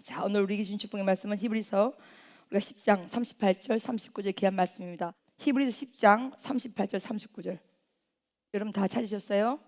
자, 오늘 우리에게 주신 축복의 말씀은 히브리서 우리가 10장 38절 39절 귀한 말씀입니다. 히브리서 10장 38절 39절 여러분 다 찾으셨어요?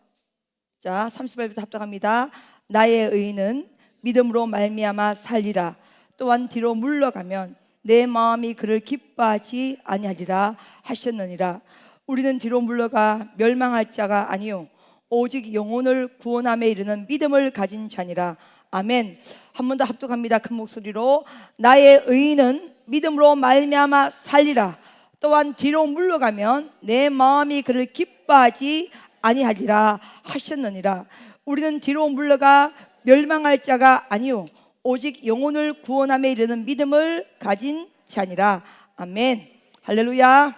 자, 30절부터 합독합니다. 나의 의인은 믿음으로 말미암아 살리라. 또한 뒤로 물러가면 내 마음이 그를 기뻐하지 아니하리라 하셨느니라. 우리는 뒤로 물러가 멸망할 자가 아니요 오직 영혼을 구원함에 이르는 믿음을 가진 자니라. 아멘. 한 번 더 합독합니다. 큰 목소리로. 나의 의인은 믿음으로 말미암아 살리라. 또한 뒤로 물러가면 내 마음이 그를 기뻐하지 아니하리라 하셨느니라. 우리는 뒤로 물러가 멸망할 자가 아니요 오직 영혼을 구원함에 이르는 믿음을 가진 자니라. 아멘. 할렐루야.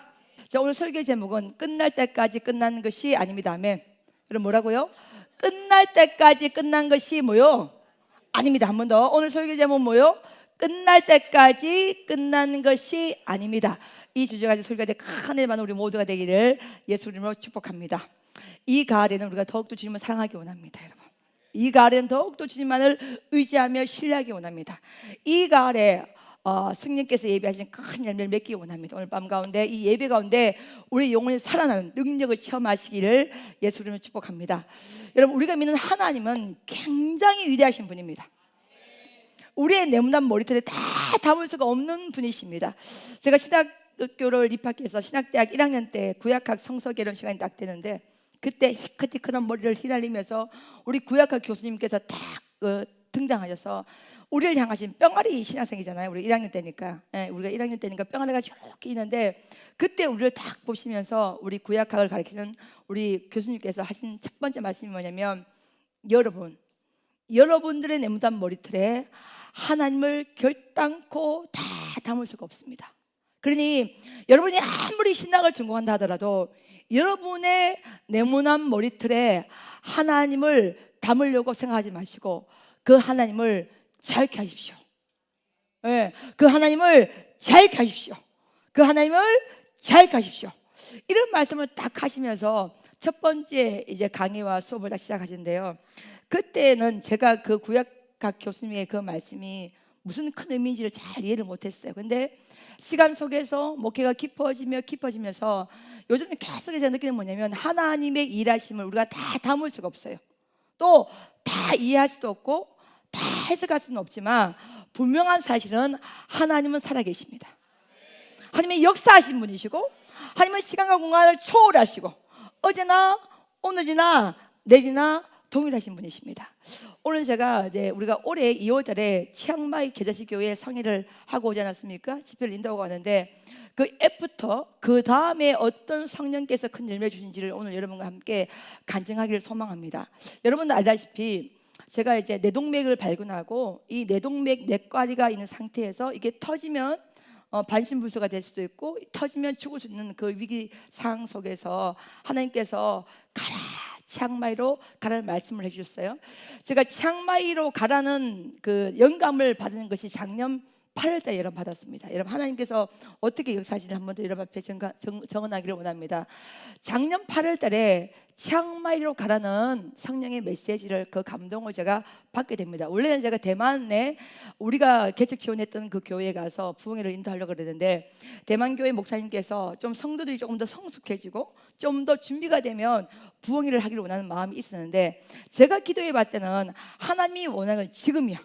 자, 오늘 설교 제목은 끝날 때까지 끝난 것이 아닙니다. 아멘. 그럼 뭐라고요? 끝날 때까지 끝난 것이 뭐요? 아닙니다. 한 번 더. 오늘 설교 제목 뭐요? 끝날 때까지 끝난 것이 아닙니다. 이 주제 가지고 설교할 때 큰 은혜 받는 우리 모두가 되기를 예수 이름으로 축복합니다. 이 가을에는 우리가 더욱더 주님을 사랑하기 원합니다. 여러분, 이 가을에는 더욱더 주님만을 의지하며 신뢰하기 원합니다. 이 가을에 성령께서 예배하신 큰 열매를 맺기 원합니다. 오늘 밤 가운데 이 예배 가운데 우리 영혼이 살아나는 능력을 체험하시기를 예수 이름으로 축복합니다. 여러분, 우리가 믿는 하나님은 굉장히 위대하신 분입니다. 우리의 네모난 머리털에 다 담을 수가 없는 분이십니다. 제가 신학교를 입학해서 신학대학 1학년 때 구약학 성서 개론 시간이 딱 되는데 그때 희끗희끗한 머리를 휘날리면서 우리 구약학 교수님께서 딱 등장하셔서 우리를 향하신 뿅아리 신학생이잖아요. 우리 1학년 때니까. 우리가 1학년 때니까 뿅아리가 저렇게 있는데 그때 우리를 딱 보시면서 우리 구약학을 가르치는 우리 교수님께서 하신 첫 번째 말씀이 뭐냐면 여러분들의 네모난 머리털에 하나님을 결단코 다 담을 수가 없습니다. 그러니 여러분이 아무리 신학을 전공한다 하더라도 여러분의 네모난 머리털에 하나님을 담으려고 생각하지 마시고 그 하나님을 자유케 하십시오. 그 하나님을 자유케 하십시오. 그 하나님을 자유케 하십시오. 이런 말씀을 딱 하시면서 첫 번째 이제 강의와 수업을 다 시작하시는데요. 그때는 제가 그 구약학 교수님의 그 말씀이 무슨 큰 의미인지를 잘 이해를 못했어요. 근데 시간 속에서 목회가 깊어지면서 요즘에 계속 제가 느끼는 뭐냐면 하나님의 일하심을 우리가 다 담을 수가 없어요. 또 다 이해할 수도 없고 다 해석할 수는 없지만 분명한 사실은 하나님은 살아계십니다. 하나님이 역사하신 분이시고 하나님은 시간과 공간을 초월하시고 어제나 오늘이나 내일이나 동일하신 분이십니다. 오늘 제가 이제 우리가 올해 2월달에 치앙마이 계자식 교회에 성회를 하고 오지 않았습니까? 집회를 인도하고 왔는데 그 앱부터 그 다음에 어떤 성령께서 큰 열매 주신지를 오늘 여러분과 함께 간증하기를 소망합니다. 여러분도 알다시피 제가 이제 뇌동맥을 발견하고 이 뇌동맥 뇌과리가 있는 상태에서 이게 터지면 반신불수가 될 수도 있고 터지면 죽을 수 있는 그 위기 상황 속에서 하나님께서 가라 치앙마이로 가라는 말씀을 해주셨어요. 제가 치앙마이로 가라는 그 영감을 받는 것이 작년 8월달에 여러분 받았습니다. 여러분 하나님께서 어떻게 역사하시는지 한 번 더 여러분 앞에 정언하기를 원합니다. 작년 8월달에 치앙마이로 가라는 성령의 메시지를 그 감동을 제가 받게 됩니다. 원래는 제가 대만에 우리가 개척 지원했던 그 교회에 가서 부흥회를 인도하려고 그랬는데 대만 교회 목사님께서 좀 성도들이 조금 더 성숙해지고 좀 더 준비가 되면 부흥회를 하기를 원하는 마음이 있었는데 제가 기도해 봤을 때는 하나님이 원하는 건 지금이야.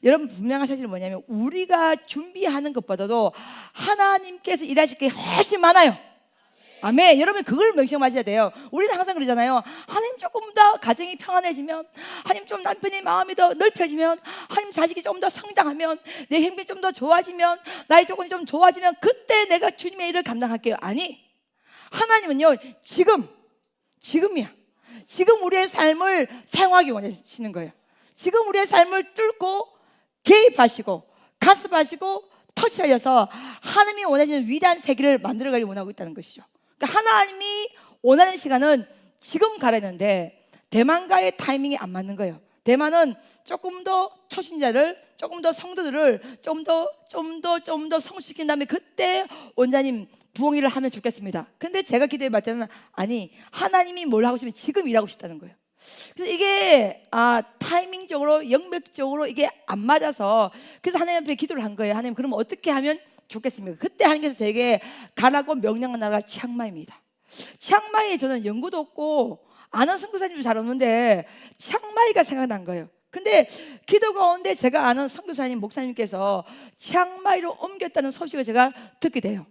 여러분 분명한 사실은 뭐냐면 우리가 준비하는 것보다도 하나님께서 일하실 게 훨씬 많아요. 아멘. 여러분 그걸 명심하셔야 돼요. 우리는 항상 그러잖아요. 하나님 조금 더 가정이 평안해지면, 하나님 좀 남편의 마음이 더 넓혀지면, 하나님 자식이 좀 더 성장하면, 내 행복이 좀 더 좋아지면, 나의 조건이 좀 좋아지면 그때 내가 주님의 일을 감당할게요. 아니, 하나님은요 지금이야. 지금 우리의 삶을 사용하기 원하시는 거예요. 지금 우리의 삶을 뚫고 개입하시고 가습하시고 터치하셔서 하나님이 원하시는 위대한 세계를 만들어가기 원하고 있다는 것이죠. 그러니까 하나님이 원하는 시간은 지금 가라는데 대만과의 타이밍이 안 맞는 거예요. 대만은 조금 더 초신자를, 조금 더 성도들을 좀 더 성숙시킨 다음에 그때 원자님 부흥회를 하면 좋겠습니다. 근데 제가 기도해 봤을 때는 아니 하나님이 뭘 하고 싶으면 지금 일하고 싶다는 거예요. 그래서 이게 타이밍적으로 영역적으로 이게 안 맞아서 그래서 하나님 앞에 기도를 한 거예요. 하나님, 그럼 어떻게 하면 좋겠습니까? 그때 하나님께서 제게 가라고 명령한 나라가 치앙마이입니다. 치앙마이에 저는 연구도 없고 아는 선교사님도 잘 없는데 치앙마이가 생각난 거예요. 근데 기도 가운데 제가 아는 선교사님 목사님께서 치앙마이로 옮겼다는 소식을 제가 듣게 돼요.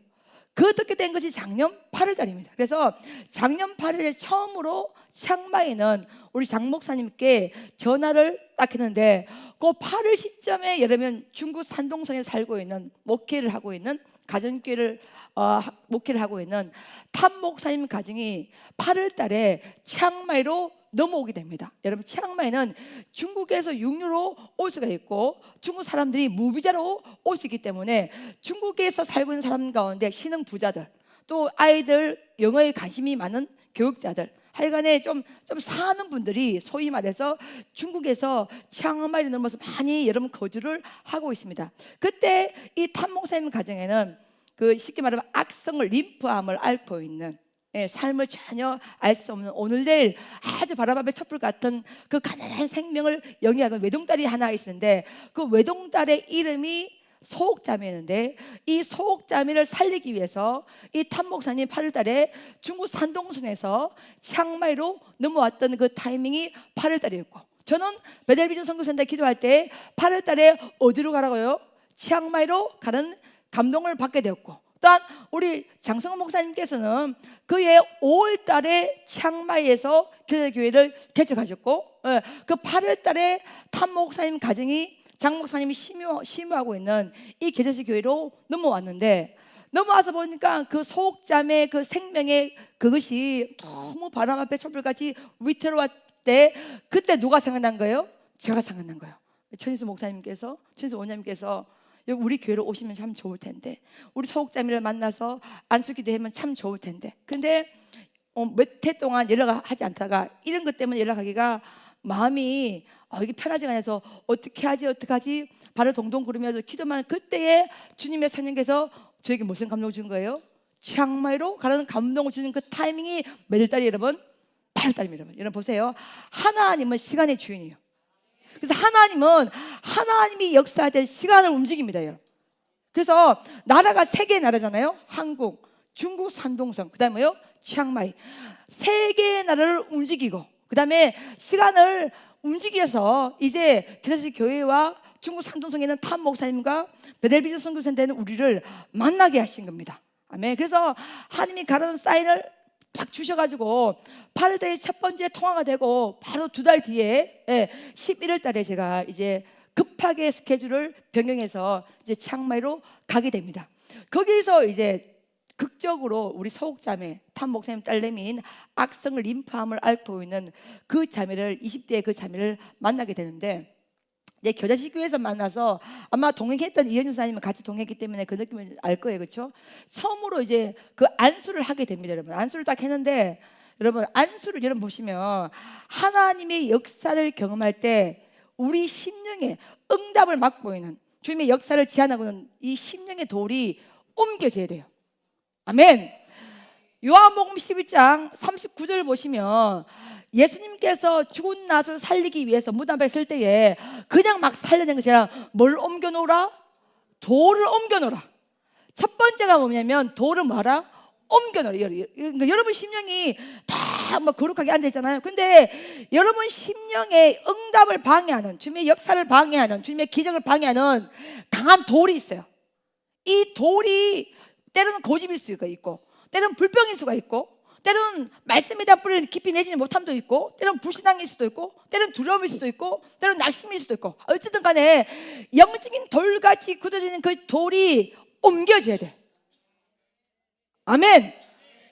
그 듣게 된 것이 작년 8월 달입니다. 그래서 작년 8월에 처음으로 치앙마이는 우리 장 목사님께 전화를 딱 했는데 그 8월 시점에 여러분 중국 산동성에 살고 있는 목회를 하고 있는 가정교회를 목회를 하고 있는 탐 목사님 가정이 8월 달에 치앙마이로 넘어오게 됩니다. 여러분, 치앙마이는 중국에서 육류로 올 수가 있고 중국 사람들이 무비자로 올 수 있기 때문에 중국에서 살고 있는 사람 가운데 신흥 부자들, 또 아이들 영어에 관심이 많은 교육자들, 하여간에 좀 사는 분들이 소위 말해서 중국에서 치앙마이를 넘어서 많이 여러분 거주를 하고 있습니다. 그때 이 탐 목사님 가정에는 그 쉽게 말하면 악성을 림프암을 앓고 있는, 삶을 전혀 알 수 없는 오늘 내일 아주 바람 앞에 촛불 같은 그 가난한 생명을 영위하는 외동딸이 하나 있는데 그 외동딸의 이름이 소옥자매였는데 이 소옥자매를 살리기 위해서 이 탐 목사님 8월 달에 중국 산동성에서 치앙마이로 넘어왔던 그 타이밍이 8월 달이었고, 저는 베델비전 선교센터 기도할 때 8월 달에 어디로 가라고요? 치앙마이로 가는 감동을 받게 되었고, 또한 우리 장성호 목사님께서는 그해 5월 달에 치앙마이에서 교회를 개척하셨고, 그 8월 달에 탐 목사님 가정이 장 목사님이 심유하고 있는 이 개척 교회로 넘어왔는데, 넘어와서 보니까 그 소옥자매 그 생명의 그것이 너무 바람 앞에 촛불같이 위태로울 때 그때 누가 생각난 거예요? 제가 생각난 거예요. 천희수 목사님께서, 천희수 원장님께서 여기 우리 교회로 오시면 참 좋을 텐데, 우리 소옥자매를 만나서 안수기도 하면 참 좋을 텐데, 근데 몇 해 동안 연락하지 않다가 이런 것 때문에 연락하기가 마음이 이게 편하지가 않아서 어떻게 하지 발을 동동 구르면서 기도만, 그때에 주님의 성령께서 저에게 무슨 감동을 주는 거예요? 치앙마이로 가라는 감동을 주는 그 타이밍이 몇 달이 여러분? 8월 달입니다. 여러분 보세요. 하나님은 시간의 주인이에요. 그래서 하나님이 역사할 시간을 움직입니다. 여러분. 그래서 나라가 세 개의 나라잖아요. 한국, 중국 산동성, 그 다음에 치앙마이. 세 개의 나라를 움직이고 그 다음에 시간을 움직여서 이제 기사식 교회와 중국 산동성에 있는 탐 목사님과 베델비전 선교센터에는 우리를 만나게 하신 겁니다. 아멘. 그래서 하나님이 가라는 사인을 딱 주셔가지고 8월 달에 첫 번째 통화가 되고 바로 2달 뒤에 11월 달에 제가 이제 급하게 스케줄을 변경해서 이제 치앙마이로 가게 됩니다. 거기서 이제 극적으로 우리 소옥자매 탐 목사님 딸내미인 악성을 림프암을 앓고 있는 그 자매를 20대의 그 자매를 만나게 되는데, 이제 교자식교회에서 만나서 아마 동행했던 이현주 사님은 같이 동행했기 때문에 그 느낌을 알 거예요, 그렇죠? 처음으로 이제 그 안수를 하게 됩니다, 여러분. 안수를 딱 했는데 여러분 안수를 여러분 보시면 하나님의 역사를 경험할 때 우리 심령에 응답을 맛보이는 주님의 역사를 제안하고는 이 심령의 돌이 옮겨져야 돼요. 아멘. 요한복음 11장 39절 보시면 예수님께서 죽은 나사로를 살리기 위해서 무덤 앞에 설 때에 그냥 막 살려낸 것이 아니라 뭘 옮겨놓으라? 돌을 옮겨놓으라. 첫 번째가 뭐냐면 돌을 뭐하라? 옮겨놓으라. 여러분 심령이 다 뭐 거룩하게 앉아있잖아요. 근데 여러분 심령의 응답을 방해하는, 주님의 역사를 방해하는, 주님의 기적을 방해하는 강한 돌이 있어요. 이 돌이 때로는 고집일 수가 있고, 때로는 불평일 수가 있고, 때로는 말씀에 대한 뿌리를 깊이 내지는 못함도 있고, 때로는 불신앙일 수도 있고, 때로는 두려움일 수도 있고, 때로는 낙심일 수도 있고, 어쨌든 간에 영적인 돌같이 굳어지는 그 돌이 옮겨져야 돼. 아멘.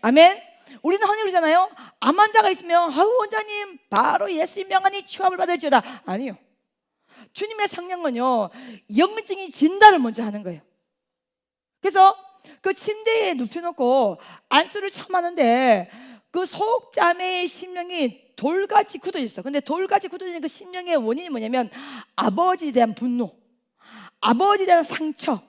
아멘. 우리는 흔히 그러잖아요. 암 환자가 있으면 원장님 바로 예수님 명하니 치유함을 받을지어다. 아니요. 주님의 성령은요 영적인 진단을 먼저 하는 거예요. 그래서 그 침대에 눕혀놓고 안수를 처음 하는데 그 소옥자매의 심령이 돌같이 굳어져 있어. 근데 돌같이 굳어지는 그 심령의 원인이 뭐냐면 아버지에 대한 분노, 아버지에 대한 상처,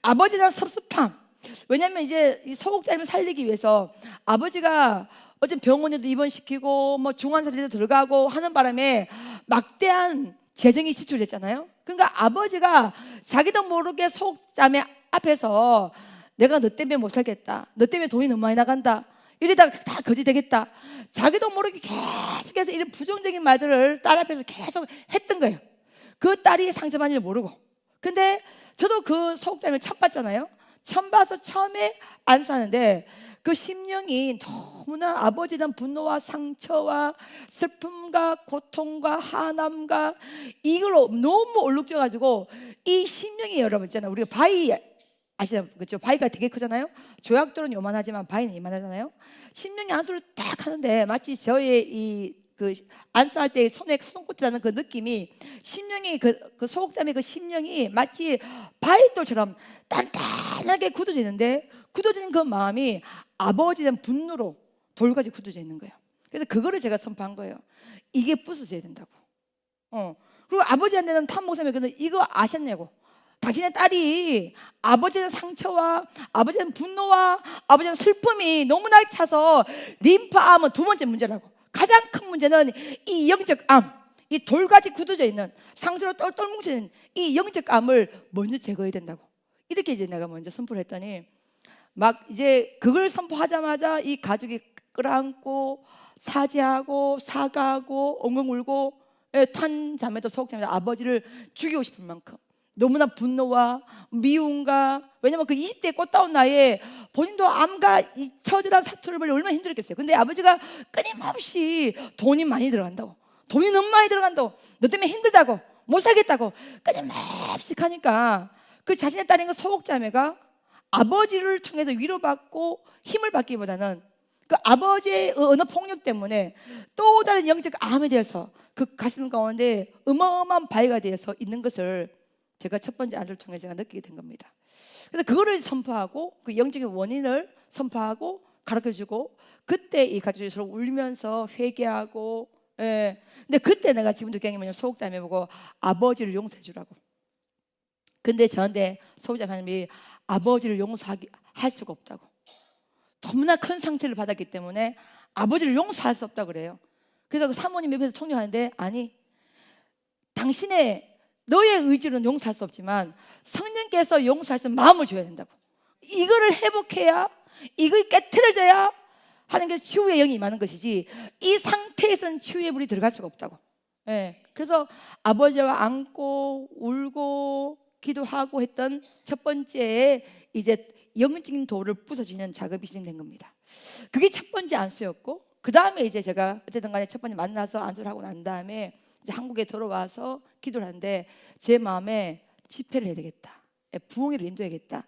아버지에 대한 섭섭함. 왜냐하면 이제 이 소옥자매를 살리기 위해서 아버지가 어쨌든 병원에도 입원시키고 뭐 중환자실에도 들어가고 하는 바람에 막대한 재정이 지출됐잖아요. 그러니까 아버지가 자기도 모르게 속자매 앞에서 내가 너 때문에 못 살겠다, 너 때문에 돈이 너무 많이 나간다, 이러다가 다 거지 되겠다, 자기도 모르게 계속해서 이런 부정적인 말들을 딸 앞에서 계속 했던 거예요. 그 딸이 상처받는 줄 모르고. 근데 저도 그 소극장을 처음 봤잖아요. 처음 봐서 처음에 안수하는데 그 심령이 너무나 아버지에 대한 분노와 상처와 슬픔과 고통과 한함과 이걸로 너무 얼룩져가지고 이 심령이, 여러분 있잖아요, 우리가 바위 아시나요? 그렇죠? 바위가 되게 크잖아요. 조약돌은 요만하지만 바위는 이만하잖아요. 심령이 안수를 딱 하는데 마치 저의 그 안수할 때 손에 손끝이 나는 그 느낌이, 심령이 그 소극자의 그 심령이 마치 바위돌처럼 단단하게 굳어져 있는데, 굳어진 그 마음이 아버지에 대한 분노로 돌까지 굳어져 있는 거예요. 그래서 그거를 제가 선포한 거예요. 이게 부서져야 된다고. 그리고 아버지한테는 탐 목사님이 근데 이거 아셨냐고. 당신의 딸이 아버지의 상처와 아버지의 분노와 아버지의 슬픔이 너무나 차서 림프암은 두 번째 문제라고. 가장 큰 문제는 이 영적 암, 이 돌같이 굳어져 있는 상처로 똘똘 뭉치는 이 영적 암을 먼저 제거해야 된다고. 이렇게 이제 내가 먼저 선포를 했더니 막 이제 그걸 선포하자마자 이 가족이 끌어안고 사죄하고 사과하고 엉엉 울고, 탄 자매도 소극자매도 아버지를 죽이고 싶을 만큼 너무나 분노와 미움과, 왜냐면 그 20대 꽃다운 나이에 본인도 암과 이 처절한 사투를 얼마나 힘들었겠어요. 근데 아버지가 끊임없이 돈이 많이 들어간다고, 돈이 너무 많이 들어간다고, 너 때문에 힘들다고, 못 살겠다고 끊임없이 하니까 그 자신의 딸인 그 소극자매가 아버지를 통해서 위로받고 힘을 받기보다는 그 아버지의 언어 폭력 때문에 또 다른 영적 암에 대해서 그 가슴 가운데 어마어마한 바위가 되어서 있는 것을 제가 첫 번째 안수를 통해 제가 느끼게 된 겁니다. 그래서 그거를 선포하고 그 영적인 원인을 선포하고 가르쳐주고, 그때 이 가족이 서로 울면서 회개하고, 근데 그때 내가 지금도 경험하면 소극자매 보고 아버지를 용서해 주라고. 근데 저한테 소극자매님이 아버지를 용서할 수가 없다고. 너무나 큰 상처를 받았기 때문에 아버지를 용서할 수 없다고 그래요. 그래서 그 사모님 옆에서 통역하는데, 아니, 너의 의지로는 용서할 수 없지만 성령께서 용서할 수 있는 마음을 줘야 된다고. 이거를 회복해야, 이거 깨트려져야 하나님께서 치유의 영이 임하는 것이지, 이 상태에서는 치유의 불이 들어갈 수가 없다고. 그래서 아버지와 안고 울고 기도하고 했던 첫 번째 이제 영적인 돌을 부서지는 작업이 진행된 겁니다. 그게 첫 번째 안수였고, 그 다음에 이제 제가 어쨌든 간에 첫 번째 만나서 안수를 하고 난 다음에 이제 한국에 돌아와서 기도를 하는데 제 마음에 집회를 해야 되겠다, 부흥회를 인도해야겠다,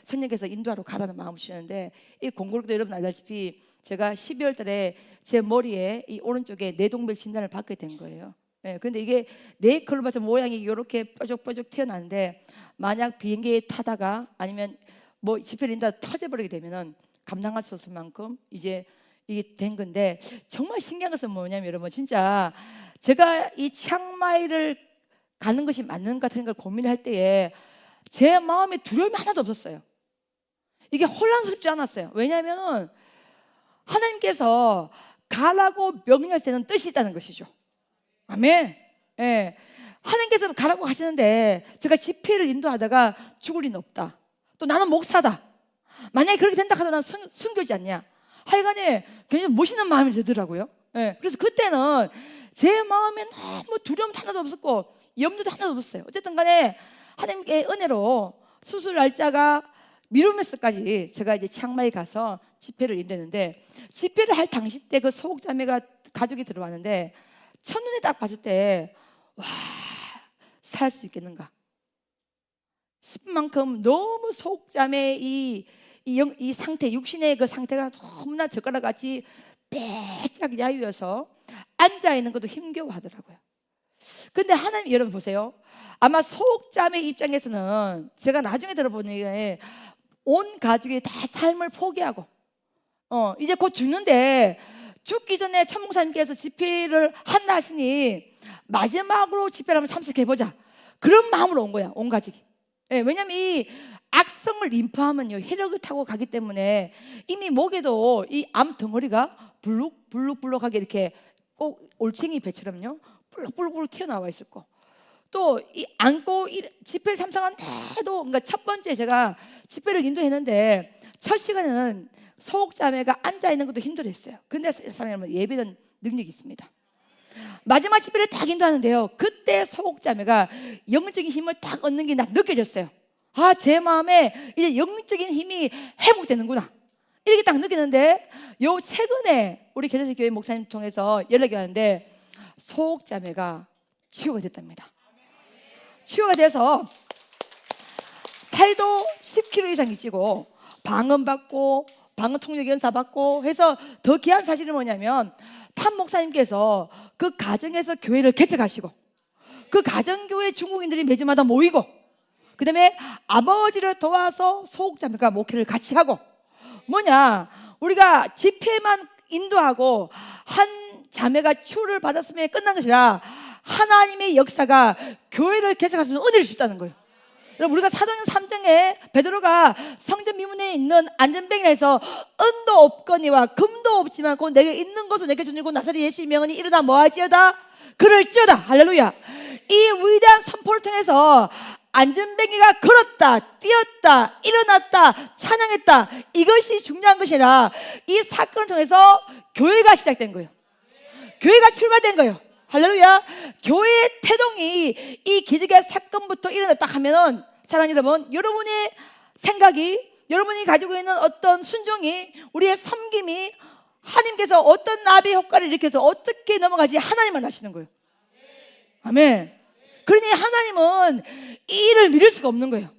선생님께서 인도하러 가라는 마음을 주셨는데, 이 공고록도 여러분 알다시피 제가 12월 달에 제 머리에 이 오른쪽에 뇌동맥 진단을 받게 된 거예요. 근데 이게 네이클로 봐서 모양이 이렇게 뾰족뾰족 튀어나왔는데, 만약 비행기에 타다가 아니면 뭐 집회를 인도하다 터져버리게 되면은 감당할 수 없을 만큼 이제 이게 된 건데, 정말 신기한 것은 뭐냐면 여러분, 진짜 제가 이 치앙마이를 가는 것이 맞는가 틀린 걸 고민할 때에 제 마음에 두려움이 하나도 없었어요. 이게 혼란스럽지 않았어요. 왜냐하면 하나님께서 가라고 명령할 때는 뜻이 있다는 것이죠. 아멘. 하나님께서 가라고 하시는데 제가 집회를 인도하다가 죽을 리는 없다, 또 나는 목사다, 만약에 그렇게 된다 하더라도 나는 순교지 않냐, 하여간에 굉장히 멋있는 마음이 들더라고요. 그래서 그때는 제 마음에 너무 두려움도 하나도 없었고 염두도 하나도 없었어요. 어쨌든 간에 하나님께 은혜로 수술 날짜가 미루면서까지 제가 이제 치앙마이 가서 집회를 인도했는데, 집회를 할 당시 때 그 소극자매가 가족이 들어왔는데 첫눈에 딱 봤을 때 와, 살 수 있겠는가 싶은 만큼 너무 소극자매의 이 상태, 육신의 그 상태가 너무나 젓가락같이 빼짝 야유여서 앉아있는 것도 힘겨워하더라고요. 근데 하나님, 여러분 보세요. 아마 소극자매 입장에서는 제가 나중에 들어보니 온 가족이 다 삶을 포기하고 이제 곧 죽는데, 죽기 전에 천목사님께서 집회를 한다 하시니 마지막으로 집회를 한번 참석해보자, 그런 마음으로 온 거야, 온 가족이. 왜냐면 이 악성을 림프하면요 혈액을 타고 가기 때문에 이미 목에도 이 암 덩어리가 불룩불룩하게 이렇게 꼭 올챙이 배처럼요 불룩불룩 튀어나와 있었고, 또 이 안고 집회를 참석한데도, 그러니까 첫 번째 제가 집회를 인도했는데 첫 시간에는 소옥자매가 앉아 있는 것도 힘들었어요. 근데 사랑하는 여러분, 예배는 능력이 있습니다. 마지막 집회를 딱 인도하는데요, 그때 소옥자매가 영적인 힘을 딱 얻는 게 나 느껴졌어요. 아, 제 마음에 이제 영적인 힘이 회복되는구나, 이렇게 딱 느꼈는데, 요 최근에 우리 개세식 교회 목사님 통해서 연락이 왔는데 소옥자매가 치유가 됐답니다. 치유가 돼서 살도 10kg 이상이 찌고 방언 받고 방언 통역 연사 받고 해서, 더 귀한 사실은 뭐냐면 탐 목사님께서 그 가정에서 교회를 개척하시고, 그 가정교회 중국인들이 매주마다 모이고, 그 다음에 아버지를 도와서 소옥자매가 목회를 같이 하고, 뭐냐, 우리가 집회만 인도하고 한 자매가 치유를 받았으면 끝난 것이라 하나님의 역사가 교회를 개척할 수 있는 은혜를 주셨다는 거예요. 여러분, 우리가 사도행전 3장에 베드로가 성전 미문에 있는 안전뱅이에서 은도 없거니와 금도 없지만 곧 내게 있는 것을 내게 주니고 나사렛 예수의 명언이 일어나 뭐할지어다 그럴지어다. 할렐루야. 이 위대한 선포를 통해서 안전뱅이가 걸었다, 뛰었다, 일어났다, 찬양했다, 이것이 중요한 것이라 이 사건을 통해서 교회가 시작된 거예요. 교회가 출발된 거예요. 할렐루야. 교회의 태동이 이 기적의 사건부터 일어났다 하면은, 사랑하는 여러분, 여러분의 생각이, 여러분이 가지고 있는 어떤 순종이, 우리의 섬김이 하나님께서 어떤 나비 효과를 일으켜서 어떻게 넘어가지 하나님만 아시는 거예요. 아멘. 그러니 하나님은 이 일을 미룰 수가 없는 거예요.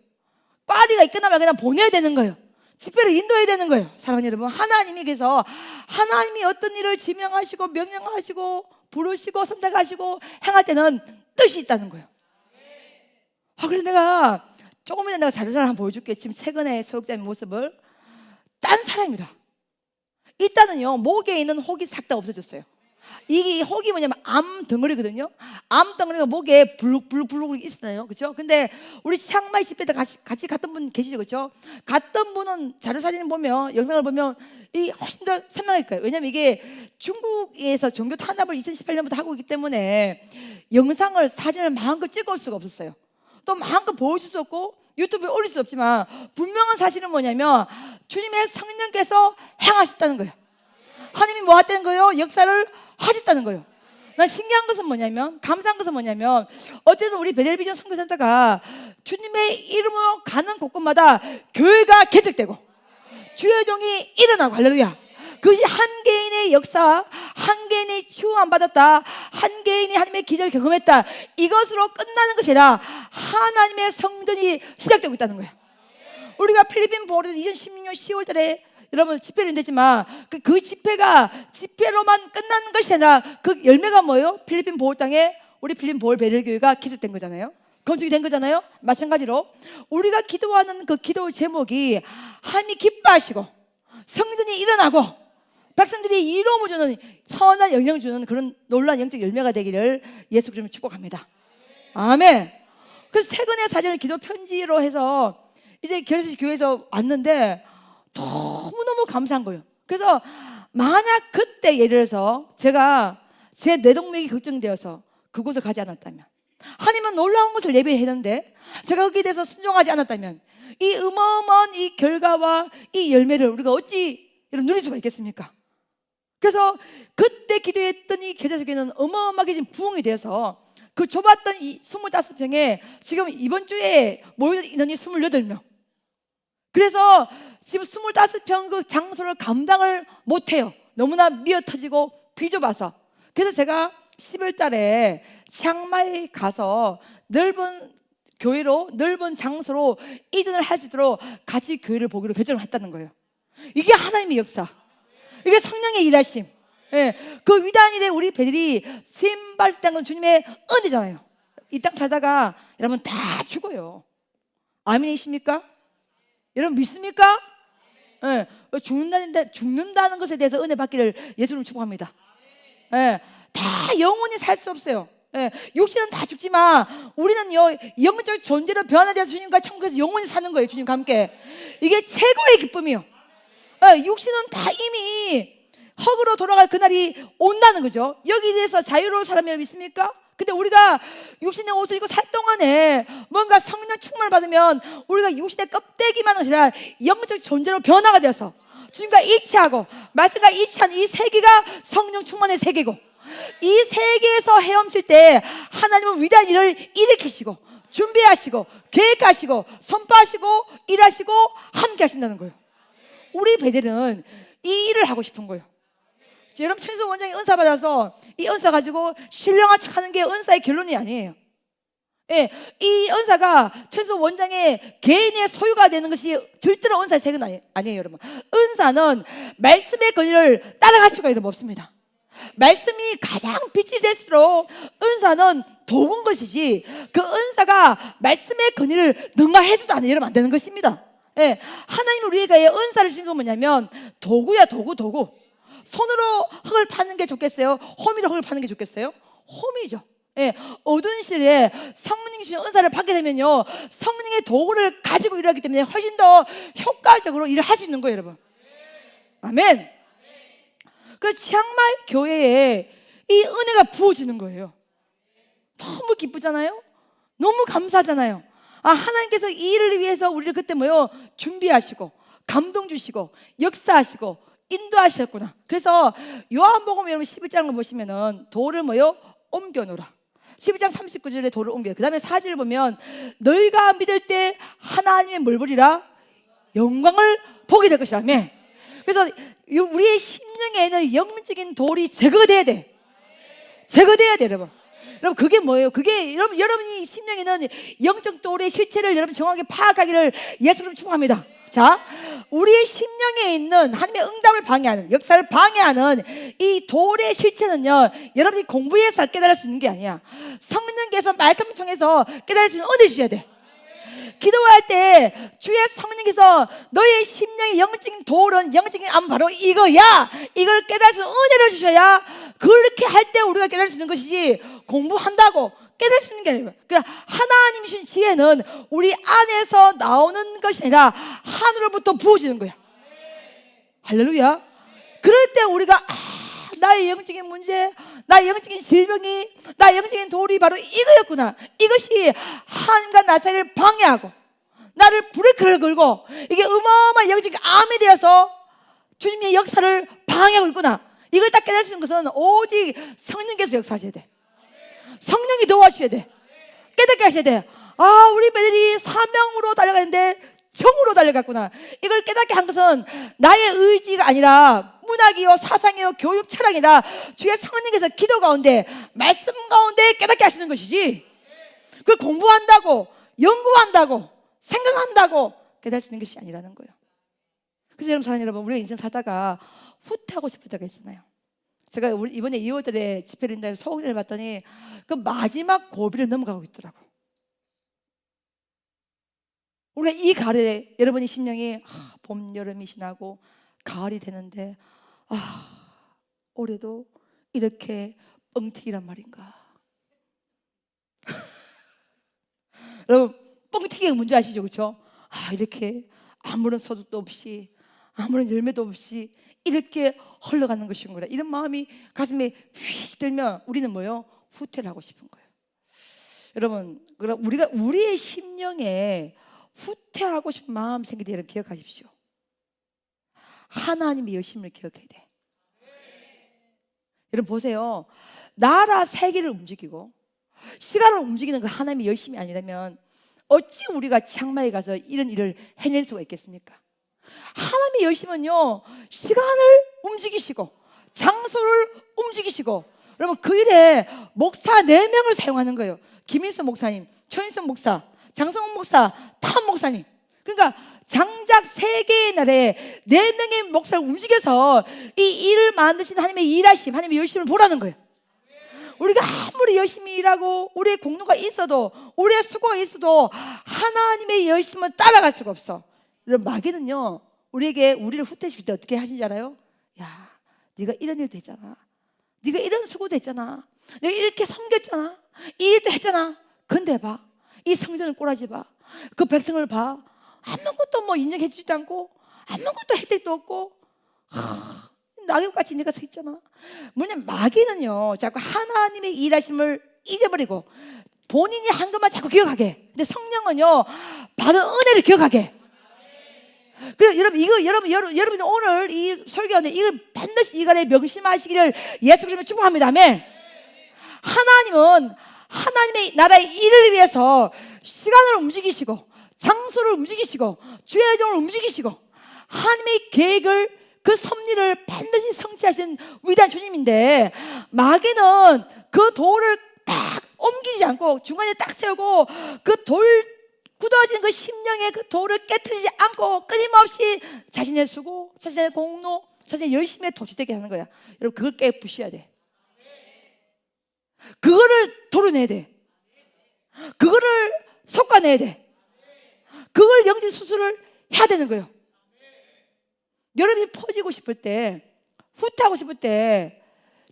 꽈리가 끝나면 그냥 보내야 되는 거예요. 집회를 인도해야 되는 거예요. 사랑하는 여러분, 하나님이, 그래서 하나님이 어떤 일을 지명하시고 명령하시고 부르시고 선택하시고 행할 때는 뜻이 있다는 거예요. 그래서 내가 조금 이따 내가 자료를 한번 보여줄게. 지금 최근에 소육자의 모습을. 딴 사람입니다. 일단은요, 목에 있는 혹이 싹 다 없어졌어요. 이 혹이 뭐냐면 암 덩어리거든요. 암 덩어리가 목에 불룩불룩 있어요, 그렇죠? 근데 우리 치앙마이 집회 때 같이 갔던 분 계시죠, 그렇죠? 갔던 분은 자료 사진을 보면, 영상을 보면 이 훨씬 더 선명할 거예요. 왜냐하면 이게 중국에서 종교 탄압을 2018년부터 하고 있기 때문에 영상을, 사진을 마음껏 찍어올 수가 없었어요. 또 마음껏 보여줄 수 없고 유튜브에 올릴 수 없지만, 분명한 사실은 뭐냐면 주님의 성령께서 행하셨다는 거예요. 하나님이 뭐 했다는 거예요? 역사를 하셨다는 거예요. 난 신기한 것은 뭐냐면, 감사한 것은 뭐냐면, 어쨌든 우리 베델비전 선교센터가 주님의 이름으로 가는 곳곳마다 교회가 개척되고 주의 종이 일어나고, 할렐루야. 그것이 한 개인의 역사, 한 개인의 치유함 받았다, 한 개인이 하나님의 기적을 경험했다, 이것으로 끝나는 것이 아니라 하나님의 성전이 시작되고 있다는 거야. 우리가 필리핀 보르도 2016년 10월 달에 여러분 집회를 인도했지만, 그 집회가 집회로만 끝나는 것이 아니라 그 열매가 뭐예요? 필리핀 보홀 땅에 우리 필리핀 보홀 베델교회가 기술된 거잖아요. 건축이 된 거잖아요. 마찬가지로 우리가 기도하는 그 기도 제목이 하나님이 기뻐하시고 성전이 일어나고 백성들이 이로움을 주는, 선한 영향을 주는 그런 놀라운 영적 열매가 되기를 예수 그리스도로 축복합니다. 아멘. 그래서 최근에 사진을 기도 편지로 해서 이제 교회에서 왔는데 너무너무 감사한 거예요. 그래서 만약 그때 예를 들어서 제가 제 뇌동맥이 걱정되어서 그곳을 가지 않았다면, 하나님은 놀라운 것을 예배했는데 제가 거기에 대해서 순종하지 않았다면, 이 어마어마한 이 결과와 이 열매를 우리가 어찌 누릴 수가 있겠습니까? 그래서 그때 기도했던 이 계좌적에는 어마어마하게 지금 부흥이 되어서 그 좁았던 이 25평에 지금 이번 주에 모이는 인원이 28명. 그래서 지금 25평 그 장소를 감당을 못해요. 너무나 미어터지고 비좁아서. 그래서 제가 10월 달에 치앙마이 가서 넓은 교회로, 넓은 장소로 이전을 할 수 있도록 같이 교회를 보기로 결정을 했다는 거예요. 이게 하나님의 역사, 이게 성령의 일하심. 예, 그 위대한 일에 우리 배들이 쓰임받았다는 건 주님의 은혜잖아요. 이 땅 살다가 여러분 다 죽어요. 아멘이십니까? 여러분 믿습니까? 예, 죽는다는 것에 대해서 은혜 받기를 예수님 축복합니다. 예, 다 영원히 살 수 없어요. 예, 육신은 다 죽지만 우리는요, 영적 존재로 변화되어서 주님과 천국에서 영원히 사는 거예요. 주님과 함께. 이게 최고의 기쁨이요. 예, 육신은 다 이미 흙으로 돌아갈 그날이 온다는 거죠. 여기에 대해서 자유로운 사람이라고 믿습니까? 근데 우리가 육신의 옷을 입고 살 동안에 뭔가 성령 충만을 받으면 우리가 육신의 껍데기만 아니라 영적 존재로 변화가 되어서 주님과 일치하고 말씀과 일치한 이 세계가 성령 충만의 세계고, 이 세계에서 헤엄칠 때 하나님은 위대한 일을 일으키시고 준비하시고 계획하시고 선포하시고 일하시고 함께 하신다는 거예요. 우리 베델은 이 일을 하고 싶은 거예요. 여러분, 천수 원장이 은사 받아서 이 은사 가지고 신령한 척하는 게 은사의 결론이 아니에요. 예, 이 은사가 천수 원장의 개인의 소유가 되는 것이 절대로 은사의 색은 아니에요, 여러분. 은사는 말씀의 권위를 따라갈 수가 없습니다. 말씀이 가장 빛이 될수록 은사는 도구인 것이지, 그 은사가 말씀의 권위를 능가해서도 안 되는 것입니다. 예, 하나님은 우리에게 은사를 주신 건 뭐냐면 도구야, 도구. 손으로 흙을 파는 게 좋겠어요? 호미로 흙을 파는 게 좋겠어요? 호미죠. 예, 어두운 시대에 성령이 주신 은사를 받게 되면요, 성령의 도구를 가지고 일하기 때문에 훨씬 더 효과적으로 일을 할 수 있는 거예요, 여러분. 아멘. 그 치앙마이 교회에 이 은혜가 부어지는 거예요. 너무 기쁘잖아요. 너무 감사하잖아요. 하나님께서 이 일을 위해서 우리를 그때 준비하시고 감동 주시고 역사하시고 인도하셨구나. 그래서 요한복음 여러분 11장을 보시면은 돌을 옮겨 놓으라. 12장 39절에 돌을 옮겨요. 그 다음에 4절을 보면 너희가 믿을 때 하나님의 뭘 보리라? 영광을 보게 될 것이라며. 그래서 우리의 심령에는 영적인 돌이 제거돼야 돼. 제거돼야 돼, 여러분. 여러분, 그게 뭐예요? 그게 여러분이 심령에는 영적 돌의 실체를 여러분 정확하게 파악하기를 예수님 축복합니다. 자, 우리의 심령에 있는 하나님의 응답을 방해하는, 역사를 방해하는 이 돌의 실체는요, 여러분이 공부해서 깨달을 수 있는 게 아니야. 성령께서 말씀을 통해서 깨달을 수 있는 은혜 주셔야 돼. 기도할 때 주의 성령께서 너의 심령의 영적인 돌은, 영적인 암 바로 이거야, 이걸 깨달을 수 있는 은혜를 주셔야 그렇게 할 때 우리가 깨달을 수 있는 것이지, 공부한다고 깨달을 수 있는 게 아니에요. 그러니까 하나님이 주신 지혜는 우리 안에서 나오는 것이 아니라 하늘로부터 부어지는 거야. 할렐루야. 그럴 때 우리가 나의 영적인 문제, 나의 영적인 질병이, 나의 영적인 돌이 바로 이거였구나. 이것이 하나님과 나 사이를 방해하고 나를 브레이크를 걸고 이게 어마어마한 영적인 암이 되어서 주님의 역사를 방해하고 있구나. 이걸 딱 깨달을 수 있는 것은 오직 성령께서 역사하셔야 돼. 성령이 도와주셔야 돼. 깨닫게 하셔야 돼. 우리 배들이 사명으로 달려가는데 정으로 달려갔구나. 이걸 깨닫게 한 것은 나의 의지가 아니라 문학이요, 사상이요, 교육 철학이라 주의 성령께서 기도 가운데, 말씀 가운데 깨닫게 하시는 것이지, 그걸 공부한다고, 연구한다고, 생각한다고 깨달을 수 있는 것이 아니라는 거예요. 그래서 여러분, 사랑하는 여러분, 우리가 인생 살다가 후퇴하고 싶을 때가 있잖아요. 제가 이번에 2월달에 집회를 했는데 소극전을 봤더니 그 마지막 고비를 넘어가고 있더라고. 우리가 이 가을에 여러분의 심령이 봄, 여름이 지나고 가을이 되는데 올해도 이렇게 뻥튀기란 말인가. 여러분, 뻥튀기가 뭔지 아시죠? 그렇죠? 이렇게 아무런 소득도 없이 아무런 열매도 없이 이렇게 흘러가는 것이구나. 이런 마음이 가슴에 휙 들면 우리는 후퇴를 하고 싶은 거예요. 여러분, 그럼 우리가 우리의 심령에 후퇴하고 싶은 마음 생길 때 여러분 기억하십시오. 하나님의 열심을 기억해야 돼. 여러분 보세요. 나라 세계를 움직이고 시간을 움직이는 그 하나님의 열심이 아니라면 어찌 우리가 치앙마이에 가서 이런 일을 해낼 수가 있겠습니까? 하나님의 열심은요, 시간을 움직이시고 장소를 움직이시고, 여러분 그 일에 목사 4명을 사용하는 거예요. 김인선 목사님, 최인선 목사, 장성훈 목사, 탐 목사님. 그러니까 장작 3개의 날에 4명의 목사를 움직여서 이 일을 만드신 하나님의 일하심, 하나님의 열심을 보라는 거예요. 우리가 아무리 열심히 일하고 우리의 공로가 있어도, 우리의 수고가 있어도 하나님의 열심은 따라갈 수가 없어. 여러분, 마귀는요, 우리를 후퇴시킬 때 어떻게 하신 줄 알아요? 야, 네가 이런 일도 했잖아, 네가 이런 수고도 했잖아, 내가 이렇게 섬겼잖아, 이 일도 했잖아. 근데 봐, 이 성전을 꼬라지 봐, 그 백성을 봐, 아무것도 인정해 주지도 않고 아무것도 혜택도 없고 낙엽같이 내가 서 있잖아. 뭐냐면 마귀는요 자꾸 하나님의 일하심을 잊어버리고 본인이 한 것만 자꾸 기억하게. 근데 성령은요 받은 은혜를 기억하게. 그래서 여러분이 오늘 이 설교하는데 이걸 반드시 이간에 명심하시기를 예수 그리스도로 축복합니다. 아멘. 하나님은 하나님의 나라의 일을 위해서 시간을 움직이시고 장소를 움직이시고 주의 종을 움직이시고 하나님의 계획을 그 섭리를 반드시 성취하신 위대한 주님인데 마귀는 그 돌을 딱 옮기지 않고 중간에 딱 세우고 그 돌 굳어진 그 심령의 그 돌을 깨트리지 않고 끊임없이 자신의 수고, 자신의 공로, 자신의 열심에 도취되게 하는 거야. 여러분 그걸 깨부셔야 돼. 그거를 도려내야 돼. 그거를 솎아내야 돼. 그걸 영적 수술을 해야 되는 거예요. 여러분이 퍼지고 싶을 때, 후퇴하고 싶을 때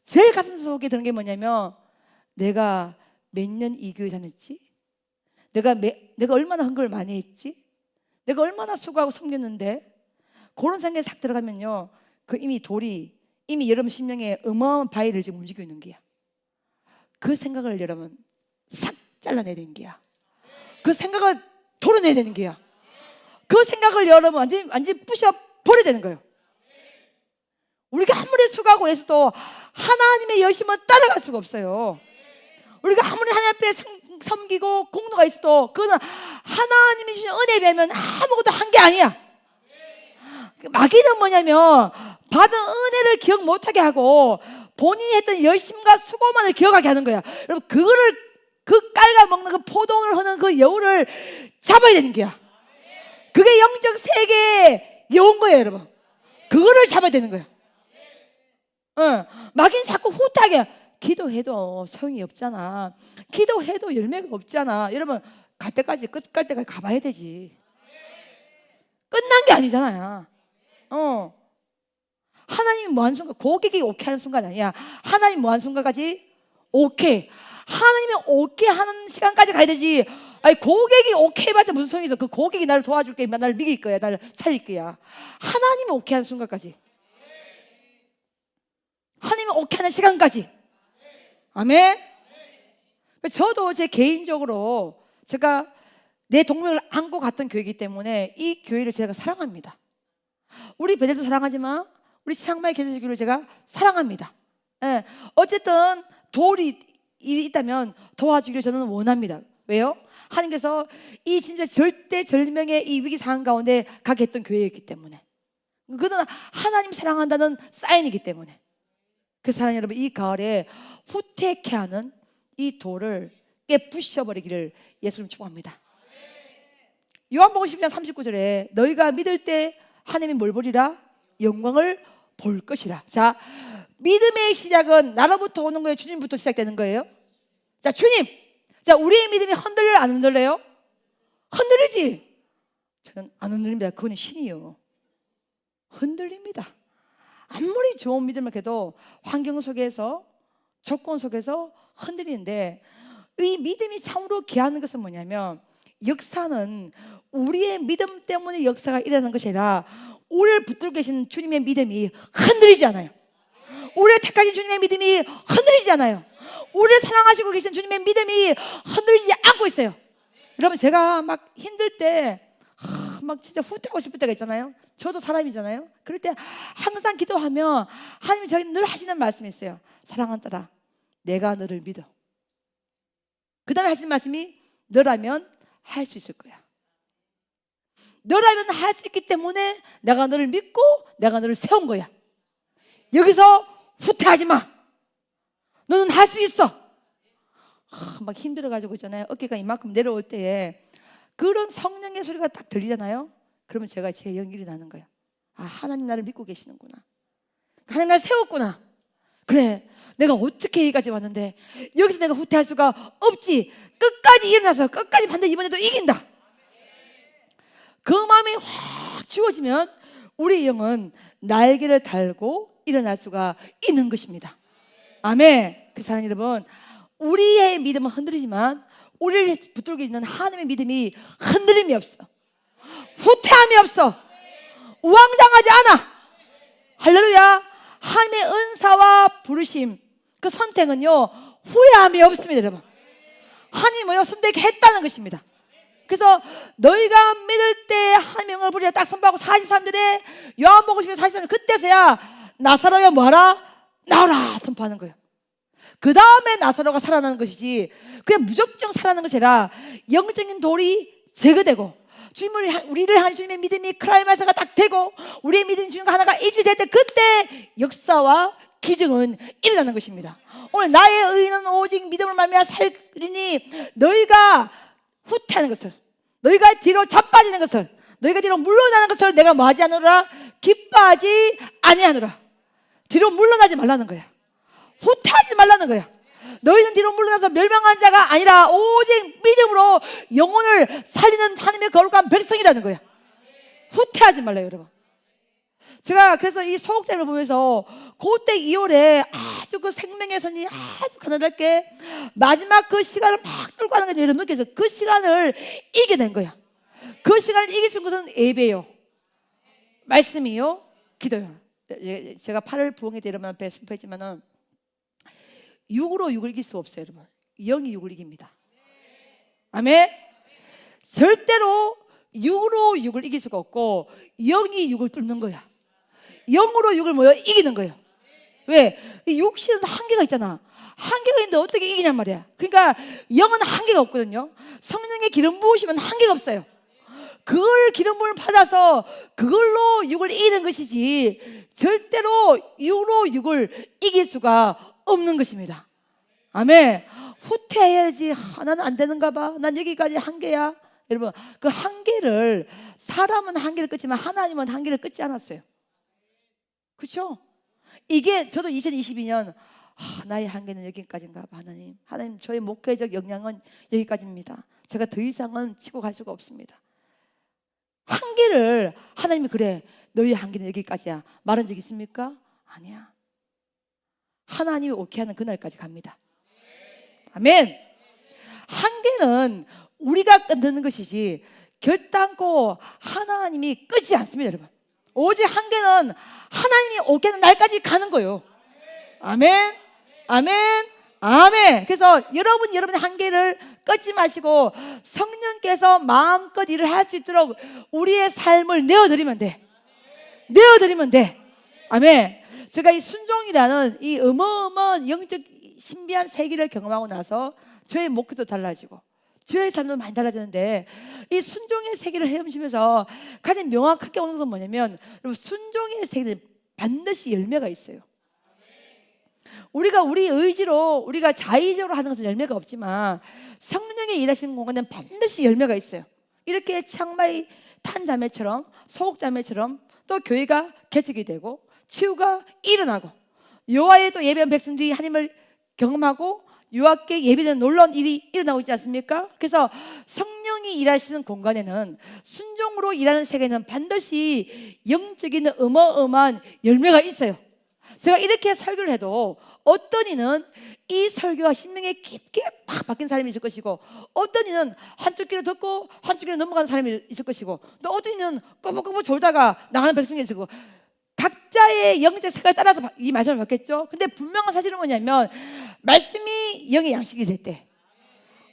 제일 가슴 속에 드는 게 뭐냐면 내가 몇 년 이 교회 다녔지? 내가 얼마나 헌금을 많이 했지? 내가 얼마나 수고하고 섬겼는데? 그런 생각이 싹 들어가면요 그 이미 돌이 이미 여러분 심령에 어마어마한 바위를 지금 움직이고 있는 거야. 그 생각을 여러분 싹 잘라내야 되는 거야. 그 생각을 도려내야 되는 거야. 그 생각을 여러분 완전히 부셔버려야 되는 거예요. 우리가 아무리 수고하고 애써도 하나님의 열심은 따라갈 수가 없어요. 우리가 아무리 하나님 앞에 섬기고 공로가 있어도 그거는 하나님이 주신 은혜에 비하면 아무것도 한 게 아니야. 마귀는 뭐냐면 받은 은혜를 기억 못하게 하고 본인이 했던 열심과 수고만을 기억하게 하는 거야. 여러분 그거를 그 깔아먹는 그 포도를 하는 그 여우를 잡아야 되는 거야. 그게 영적 세계의 여우인 거예요 여러분. 그거를 잡아야 되는 거야. 마귀는 자꾸 후퇴하게 기도해도 소용이 없잖아. 기도해도 열매가 없잖아. 여러분 갈 때까지 끝 갈 때까지 가봐야 되지. 끝난 게 아니잖아요. 하나님이 뭐하는 순간 고객이 오케이 하는 순간 아니야. 하나님 뭐하는 순간까지 오케이. 하나님이 오케이 하는 시간까지 가야 되지. 아니 고객이 오케이 해봤자 무슨 소용이 있어. 그 고객이 나를 도와줄게, 나를 믿을 거야, 나를 살릴 거야. 하나님이 오케이 하는 순간까지, 하나님이 오케이 하는 시간까지. 아멘. 저도 제 개인적으로 제가 내 동명을 안고 갔던 교회이기 때문에 이 교회를 제가 사랑합니다. 우리 베델도 사랑하지만 우리 치앙마이 개세교회를 제가 사랑합니다. 예. 어쨌든 돌이 있다면 도와주기를 저는 원합니다. 왜요? 하나님께서 이 진짜 절대절명의 이 위기 상황 가운데 가게 했던 교회였기 때문에, 그거는 하나님 사랑한다는 사인이기 때문에. 그 사랑 여러분, 이 가을에 후퇴케 하는 이 돌을 깨부셔버리기를 예수님 축복합니다. 요한복음 10장 39절에 너희가 믿을 때 하나님이 뭘 보리라? 영광을 볼 것이라. 자, 믿음의 시작은 나로부터 오는 거예요? 주님부터 시작되는 거예요? 자, 주님. 자, 우리의 믿음이 흔들려요? 안 흔들려요? 흔들리지? 저는 안 흔들립니다. 그건 신이요. 흔들립니다. 아무리 좋은 믿음을 해도 환경 속에서, 조건 속에서 흔들리는데, 이 믿음이 참으로 귀한 것은 뭐냐면 역사는 우리의 믿음 때문에 역사가 일어나는 것이 아니라 우리를 붙들고 계신 주님의 믿음이 흔들리지 않아요. 우리를 택하신 주님의 믿음이 흔들리지 않아요. 우리를 사랑하시고 계신 주님의 믿음이 흔들리지 않고 있어요. 여러분, 제가 막 힘들 때 막 진짜 후퇴하고 싶을 때가 있잖아요. 저도 사람이잖아요. 그럴 때 항상 기도하면 하나님이 저에게 늘 하시는 말씀이 있어요. 사랑하는 딸아, 내가 너를 믿어. 그 다음에 하시는 말씀이 너라면 할 수 있을 거야. 너라면 할 수 있기 때문에 내가 너를 믿고 내가 너를 세운 거야. 여기서 후퇴하지 마. 너는 할 수 있어. 막 힘들어가지고 있잖아요. 어깨가 이만큼 내려올 때에 그런 성령의 소리가 딱 들리잖아요. 그러면 제가 제 연결이 나는 거야. 아, 하나님 나를 믿고 계시는구나. 하나님 나를 세웠구나. 그래, 내가 어떻게 여기까지 왔는데 여기서 내가 후퇴할 수가 없지. 끝까지 일어나서 끝까지 반드시 이번에도 이긴다. 그 마음이 확 주어지면 우리 영은 날개를 달고 일어날 수가 있는 것입니다. 아멘. 그 사랑 여러분, 우리의 믿음은 흔들리지만 우리를 붙들고 있는 하나님의 믿음이 흔들림이 없어. 후퇴함이 없어. 우왕장하지 않아. 할렐루야. 하나님의 은사와 부르심, 그 선택은요 후회함이 없습니다, 여러분. 하나님이 뭐요? 선택했다는 것입니다. 그래서 너희가 믿을 때 하나님의 영광을 부리라 딱 선포하고 43절에 요한복음 43절 그때서야 나사로야 뭐하라? 나오라 선포하는 거예요. 그 다음에 나사로가 살아나는 것이지 그냥 무조건 살아나는 것이 아니라 영적인 돌이 제거되고 우리를 향한 주님의 믿음이 크라이마스가 딱 되고 우리의 믿음이 주님과 하나가 일치될 때 그때 역사와 기적은 일어나는 것입니다. 오늘 나의 의인은 오직 믿음을 말미암아 살리니 너희가 후퇴하는 것을, 너희가 뒤로 자빠지는 것을, 너희가 뒤로 물러나는 것을 내가 뭐하지 않으라? 기뻐하지 아니하노라. 뒤로 물러나지 말라는 거야. 후퇴하지 말라는 거야. 너희는 뒤로 물러나서 멸망한 자가 아니라 오직 믿음으로 영혼을 살리는 하나님의 거룩한 백성이라는 거야. 후퇴하지 말라요, 여러분. 제가 그래서 이 소극장을 보면서 그때 2월에 아주 그 생명의 선이 아주 가난하게 마지막 그 시간을 막 뚫고 가는 게 여러분께서 그 시간을 이겨낸 거야. 그 시간을 이기신 것은 예배요, 말씀이요, 기도요. 제가 8월 부흥회 때 여러분 앞에 선포했지만은 6으로 6을 이길 수 없어요, 여러분. 0이 6을 이깁니다. 아멘. 절대로 6으로 6을 이길 수가 없고 0이 6을 뚫는 거야. 0으로 6을 뭐요? 이기는 거예요. 왜? 이 육신은 한계가 있잖아. 한계가 있는데 어떻게 이기냔 말이야. 그러니까 영은 한계가 없거든요. 성령의 기름 부으시면 한계가 없어요. 그걸 기름 부음을 받아서 그걸로 6을 이기는 것이지 절대로 6으로 6을 이길 수가 없는 것입니다. 아멘. 후퇴해야지. 나는 안 되는가 봐. 난 여기까지 한계야. 여러분, 그 한계를, 사람은 한계를 끊지만 하나님은 한계를 끊지 않았어요. 그렇죠? 이게 저도 2022년 나의 한계는 여기까지인가 봐. 하나님 저의 목회적 역량은 여기까지입니다. 제가 더 이상은 치고 갈 수가 없습니다. 한계를 하나님이 그래 너의 한계는 여기까지야 말한 적 있습니까? 아니야. 하나님이 오케이 하는 그날까지 갑니다. 아멘. 한계는 우리가 끊는 것이지 결단코 하나님이 끊지 않습니다, 여러분. 오직 한계는 하나님이 오케이 하는 날까지 가는 거예요. 아멘. 아멘. 아멘. 그래서 여러분의 한계를 끊지 마시고 성령께서 마음껏 일을 할 수 있도록 우리의 삶을 내어드리면 돼. 내어드리면 돼. 아멘. 제가 이 순종이라는 이 어마어마한 영적 신비한 세계를 경험하고 나서 저의 목표도 달라지고 저의 삶도 많이 달라지는데 이 순종의 세계를 헤엄치면서 가장 명확하게 오는 건 뭐냐면 여러분, 순종의 세계는 반드시 열매가 있어요. 우리가 우리 의지로 우리가 자의적으로 하는 것은 열매가 없지만 성령의 일하시는 공간은 반드시 열매가 있어요. 이렇게 창마의 탄 자매처럼 소옥 자매처럼 또 교회가 개척이 되고 치유가 일어나고 여호와의 또 예배한 백성들이 하나님을 경험하고 여호와께 예배되는 놀라운 일이 일어나고 있지 않습니까? 그래서 성령이 일하시는 공간에는 순종으로 일하는 세계는 반드시 영적인 어마어마한 열매가 있어요. 제가 이렇게 설교를 해도 어떤 이는 이 설교가 심령에 깊게 팍 박힌 사람이 있을 것이고 어떤 이는 한쪽 귀로 듣고 한쪽 귀로 넘어가는 사람이 있을 것이고 또 어떤 이는 꾸벅꾸벅 졸다가 나가는 백성이 있을 거고 각자의 영적 색깔에 따라서 이 말씀을 받겠죠. 근데 분명한 사실은 뭐냐면 말씀이 영의 양식이 될 때,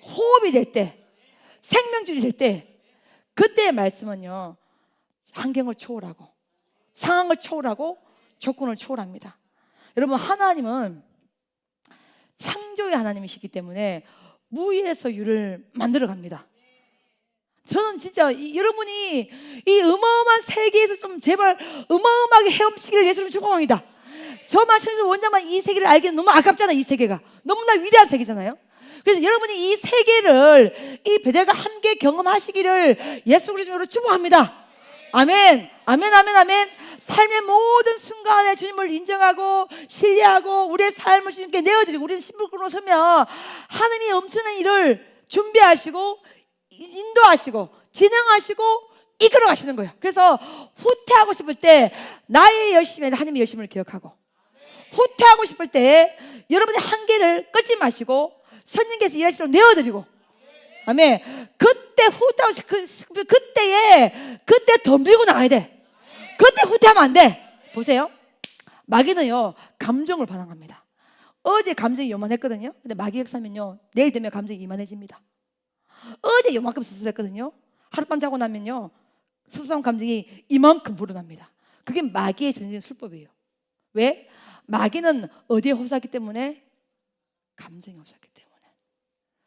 호흡이 될 때, 생명줄이 될 때 그때의 말씀은요 환경을 초월하고 상황을 초월하고 조건을 초월합니다. 여러분, 하나님은 창조의 하나님이시기 때문에 무에서 유를 만들어 갑니다. 저는 진짜 여러분이 이 어마어마한 세계에서 좀 제발 어마어마하게 헤엄치기를 예수를 축복합니다. 저만 천에서 원자만 이 세계를 알기는 너무 아깝잖아. 이 세계가 너무나 위대한 세계잖아요. 그래서 여러분이 이 세계를 이 베델과 함께 경험하시기를 예수 그리스도로 축복합니다. 아멘. 아멘. 아멘. 아멘. 삶의 모든 순간에 주님을 인정하고 신뢰하고 우리의 삶을 주님께 내어드리고 우리는 신불꾼으로 서면 하나님이 엄청난 일을 준비하시고 인도하시고 진행하시고 이끌어 가시는 거예요. 그래서 후퇴하고 싶을 때 나의 열심에는 하나님의 열심을 기억하고 후퇴하고 싶을 때 여러분의 한계를 끊지 마시고 성령께서 일하시도록 내어드리고 아멘. 그때 후퇴하고 싶을 그때 덤비고 나가야 돼. 그때 후퇴하면 안 돼. 보세요. 마귀는요, 감정을 반항합니다. 어제 감정이 요만했거든요. 근데 마귀 역사면요, 내일 되면 감정이 이만해집니다. 어제 요만큼 섭섭했거든요. 하룻밤 자고 나면요, 섭섭한 감정이 이만큼 불어납니다. 그게 마귀의 전쟁 술법이에요. 왜? 마귀는 어디에 홀수하기 때문에? 감정에 홀수하기 때문에.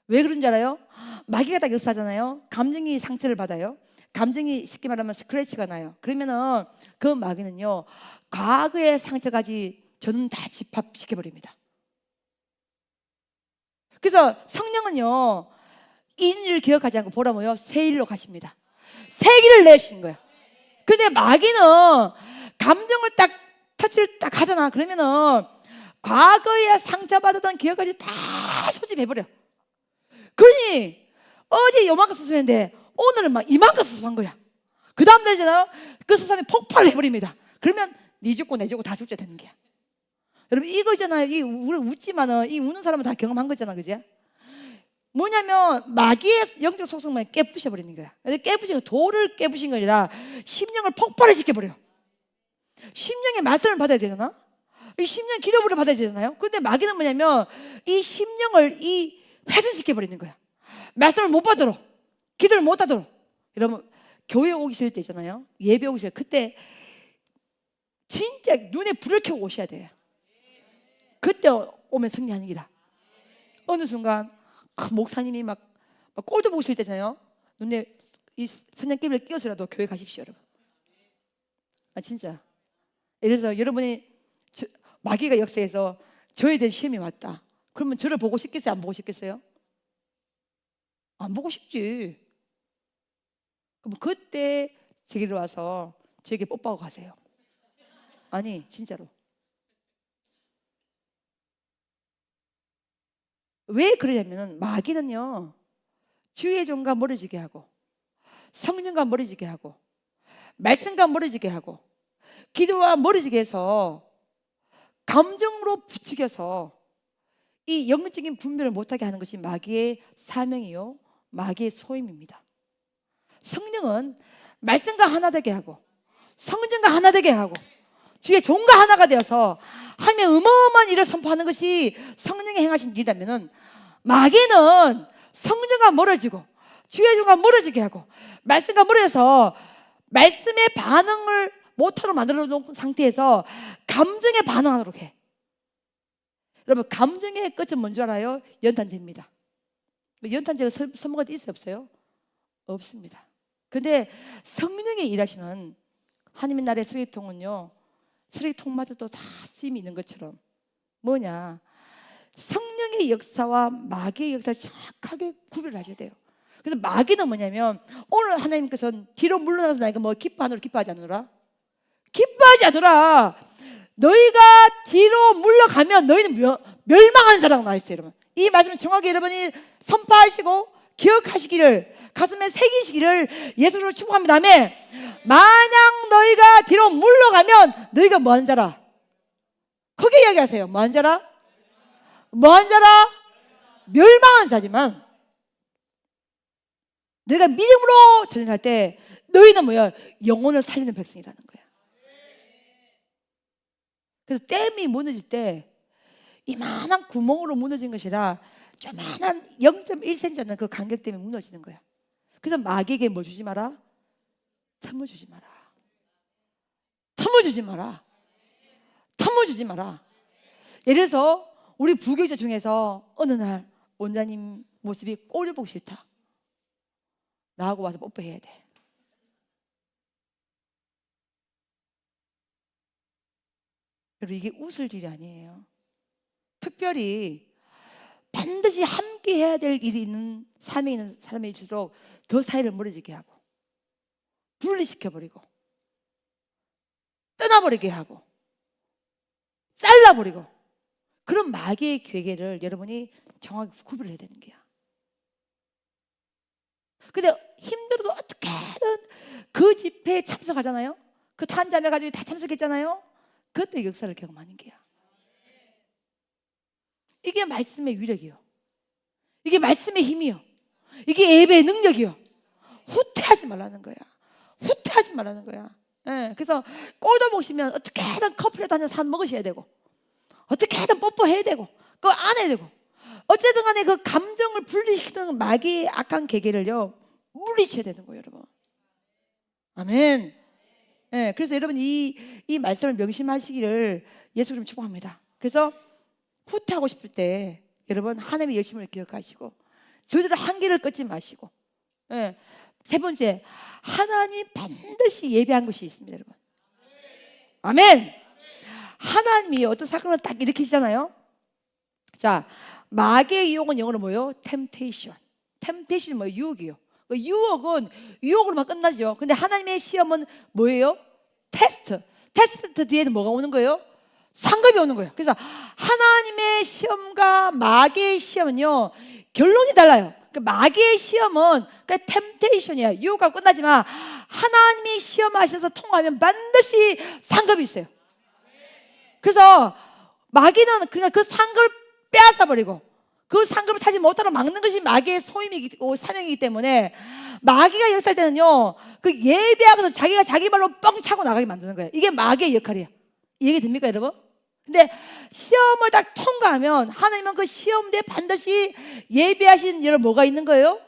왜 그런 줄 알아요? 마귀가 딱 역사하잖아요. 감정이 상처를 받아요. 감정이 쉽게 말하면 스크래치가 나요. 그러면은 그 마귀는요, 과거의 상처까지 저는 다 집합시켜버립니다. 그래서 성령은요, 이 일을 기억하지 않고 보라 뭐요? 새 일로 가십니다. 새 길을 내신 거야. 근데 마귀는 감정을 딱 터치를 딱 하잖아. 그러면은 과거에 상처받았던 기억까지 다 소집해버려. 그러니 어제 요만큼 수습했는데 오늘은 막 이만큼 수습한 거야. 그 다음 날이잖아, 그 수습이 폭발을 해버립니다. 그러면 네 죽고 내 죽고 다 죽자 되는 거야. 여러분 이거잖아요. 이 우리 웃지만은 이 우는 사람은 다 경험한 거잖아, 그지? 뭐냐면 마귀의 영적 속성만 깨부셔버리는 거야. 깨부신 거, 돌을 깨부신 거 아니라 심령을 폭발을 시켜버려. 심령의 말씀을 받아야 되잖아. 이 심령 기도부를 받아야 되잖아요. 그런데 마귀는 뭐냐면 이 심령을 이 훼손시켜버리는 거야. 말씀을 못 받도록, 기도를 못 하도록. 여러분 교회 오기 싫을 때 있잖아요. 예배 오기 싫을 때, 그때 진짜 눈에 불을 켜고 오셔야 돼요. 그때 오면 승리하는 기라. 어느 순간 목사님이 막 꼴도 보고 싶을 때잖아요. 눈에 이 선냥개비를 끼워서라도 교회 가십시오, 여러분. 진짜. 예를 들어서 여러분이 마귀가 역사에서 저에 대한 시험이 왔다. 그러면 저를 보고 싶겠어요? 안 보고 싶겠어요? 안 보고 싶지. 그럼 그때 제게로 와서 저에게 뽀뽀하고 가세요. 아니 진짜로. 왜 그러냐면 마귀는요, 주의 종과 멀어지게 하고 성령과 멀어지게 하고 말씀과 멀어지게 하고 기도와 멀어지게 해서 감정으로 부추겨서 이 영적인 분별을 못하게 하는 것이 마귀의 사명이요, 마귀의 소임입니다. 성령은 말씀과 하나 되게 하고 성령과 하나 되게 하고 주의 종과 하나가 되어서 하나님의 어마어마한 일을 선포하는 것이 성령이 행하신 일이라면, 마귀는 성령과 멀어지고 주의 종과 멀어지게 하고 말씀과 멀어져서 말씀의 반응을 못하도록 만들어 놓은 상태에서 감정에 반응하도록 해. 여러분 감정의 끝은 뭔 줄 알아요? 연탄재입니다. 연탄재가 설명할 때 있어요, 없어요? 없습니다. 근데 성령이 일하시는 하나님의 나라의 쓰레기통은요, 쓰레기통마저도 다 쓰임이 있는 것처럼 뭐냐, 성령의 역사와 마귀의 역사를 정확하게 구별을 하셔야 돼요. 그래서 마귀는 뭐냐면, 오늘 하나님께서는 뒤로 물러나서 나이가 뭐 기뻐하노라, 기뻐하지 않노라? 기뻐하지 않노라. 너희가 뒤로 물러가면 너희는 멸망하는 자라고 나와 있어요, 여러분. 이 말씀을 정확히 여러분이 선포하시고 기억하시기를, 가슴에 새기시기를 예수로 축복합니다. 아멘. 만약 너희가 뒤로 물러가면 너희가 뭐하는 자라? 크게 이야기하세요. 뭐하는 자라? 뭐하는 자라? 멸망한 자지만 너희가 믿음으로 전진할 때 너희는 뭐야? 영혼을 살리는 백성이라는 거야. 그래서 댐이 무너질 때 이만한 구멍으로 무너진 것이라 조만한 0.1cm였는 그 간격 때문에 무너지는 거야. 그래서 마귀에게 뭐 주지 마라? 틈을 주지 마라. 틈을 주지 마라. 틈을 주지 마라. 예를 들어서 우리 부교자 중에서 어느 날 원장님 모습이 꼴을 보기 싫다. 나하고 와서 뽀뽀해야 돼. 여러분 이게 웃을 일이 아니에요. 특별히 반드시 함께 해야 될 일이 있는 삶에 있는 사람일수록 더 사이를 멀어지게 하고 분리시켜버리고 떠나버리게 하고 잘라버리고, 그런 마귀의 괴계를 여러분이 정확히 구별해야 되는 거야. 근데 힘들어도 어떻게든 그 집회에 참석하잖아요. 그 탄자매 가지고 다 참석했잖아요. 그때 역사를 경험하는 거야. 이게 말씀의 위력이요, 이게 말씀의 힘이요, 이게 예배의 능력이요. 후퇴하지 말라는 거야. 후퇴하지 말라는 거야. 예, 그래서 꼴도 보시면 어떻게든 커피라도 한잔 사 먹으셔야 되고, 어떻게든 뽀뽀해야 되고, 그거 안 해야 되고, 어쨌든 간에 그 감정을 분리시키는 마귀의 악한 계계를요 물리쳐야 되는 거예요, 여러분. 아멘. 예, 그래서 여러분 이 말씀을 명심하시기를 예수 좀 축복합니다. 그래서 후퇴하고 싶을 때 여러분 하나님의 열심을 기억하시고 저희들 한계를 끊지 마시고, 예, 세 번째, 하나님 반드시 예배한 것이 있습니다, 여러분. 아멘. 하나님이 어떤 사건을 딱 일으키시잖아요. 자, 마귀의 유혹은 영어로 뭐예요? temptation. temptation이 뭐예요? 유혹이요. 그 유혹은 유혹으로만 끝나죠. 근데 하나님의 시험은 뭐예요? 테스트. 테스트 뒤에는 뭐가 오는 거예요? 상급이 오는 거예요. 그래서 하나님의 시험과 마귀의 시험은요 결론이 달라요. 그 마귀의 시험은 그 템테이션이야. 유혹과 끝나지만 하나님이 시험하셔서 통하면 반드시 상급이 있어요. 그래서 마귀는 그냥 그 상급을 빼앗아 버리고 그 상급을 타지 못하도록 막는 것이 마귀의 소임이고 사명이기 때문에 마귀가 역사할 때는요 그 예배하고서 자기가 자기 발로 뻥 차고 나가게 만드는 거예요. 이게 마귀의 역할이에요. 이해가 됩니까, 여러분? 근데 시험을 딱 통과하면 하나님은 그 시험대에 반드시 예배하신 여러분 뭐가 있는 거예요?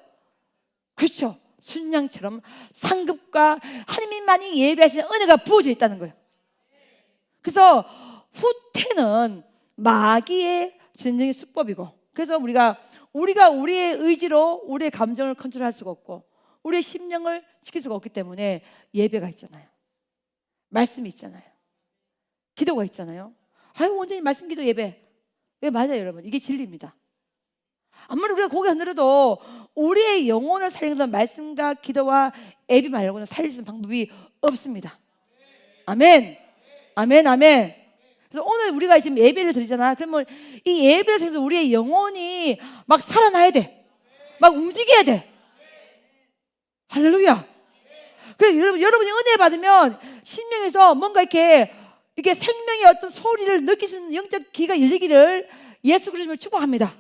그렇죠. 순양처럼 상급과 하나님만이 예배하시는 은혜가 부어져 있다는 거예요. 그래서 후퇴는 마귀의 전쟁의 수법이고, 그래서 우리가 우리의 의지로 우리의 감정을 컨트롤할 수가 없고 우리의 심령을 지킬 수가 없기 때문에 예배가 있잖아요. 말씀이 있잖아요. 기도가 있잖아요. 아유, 원장님 말씀 기도 예배. 왜? 맞아요, 여러분. 이게 진리입니다. 아무리 우리가 고개 흔들어도 우리의 영혼을 살리는 말씀과 기도와 예배 말고는 살릴 수 있는 방법이 없습니다. 아멘. 아멘, 아멘. 그래서 오늘 우리가 지금 예배를 드리잖아. 그러면 이 예배를 통해서 우리의 영혼이 막 살아나야 돼. 막 움직여야 돼. 할렐루야. 그래서 여러분이 은혜 받으면 심령에서 뭔가 이렇게 생명의 어떤 소리를 느낄 수 있는 영적 귀가 열리기를 예수 그리스도로 축복합니다.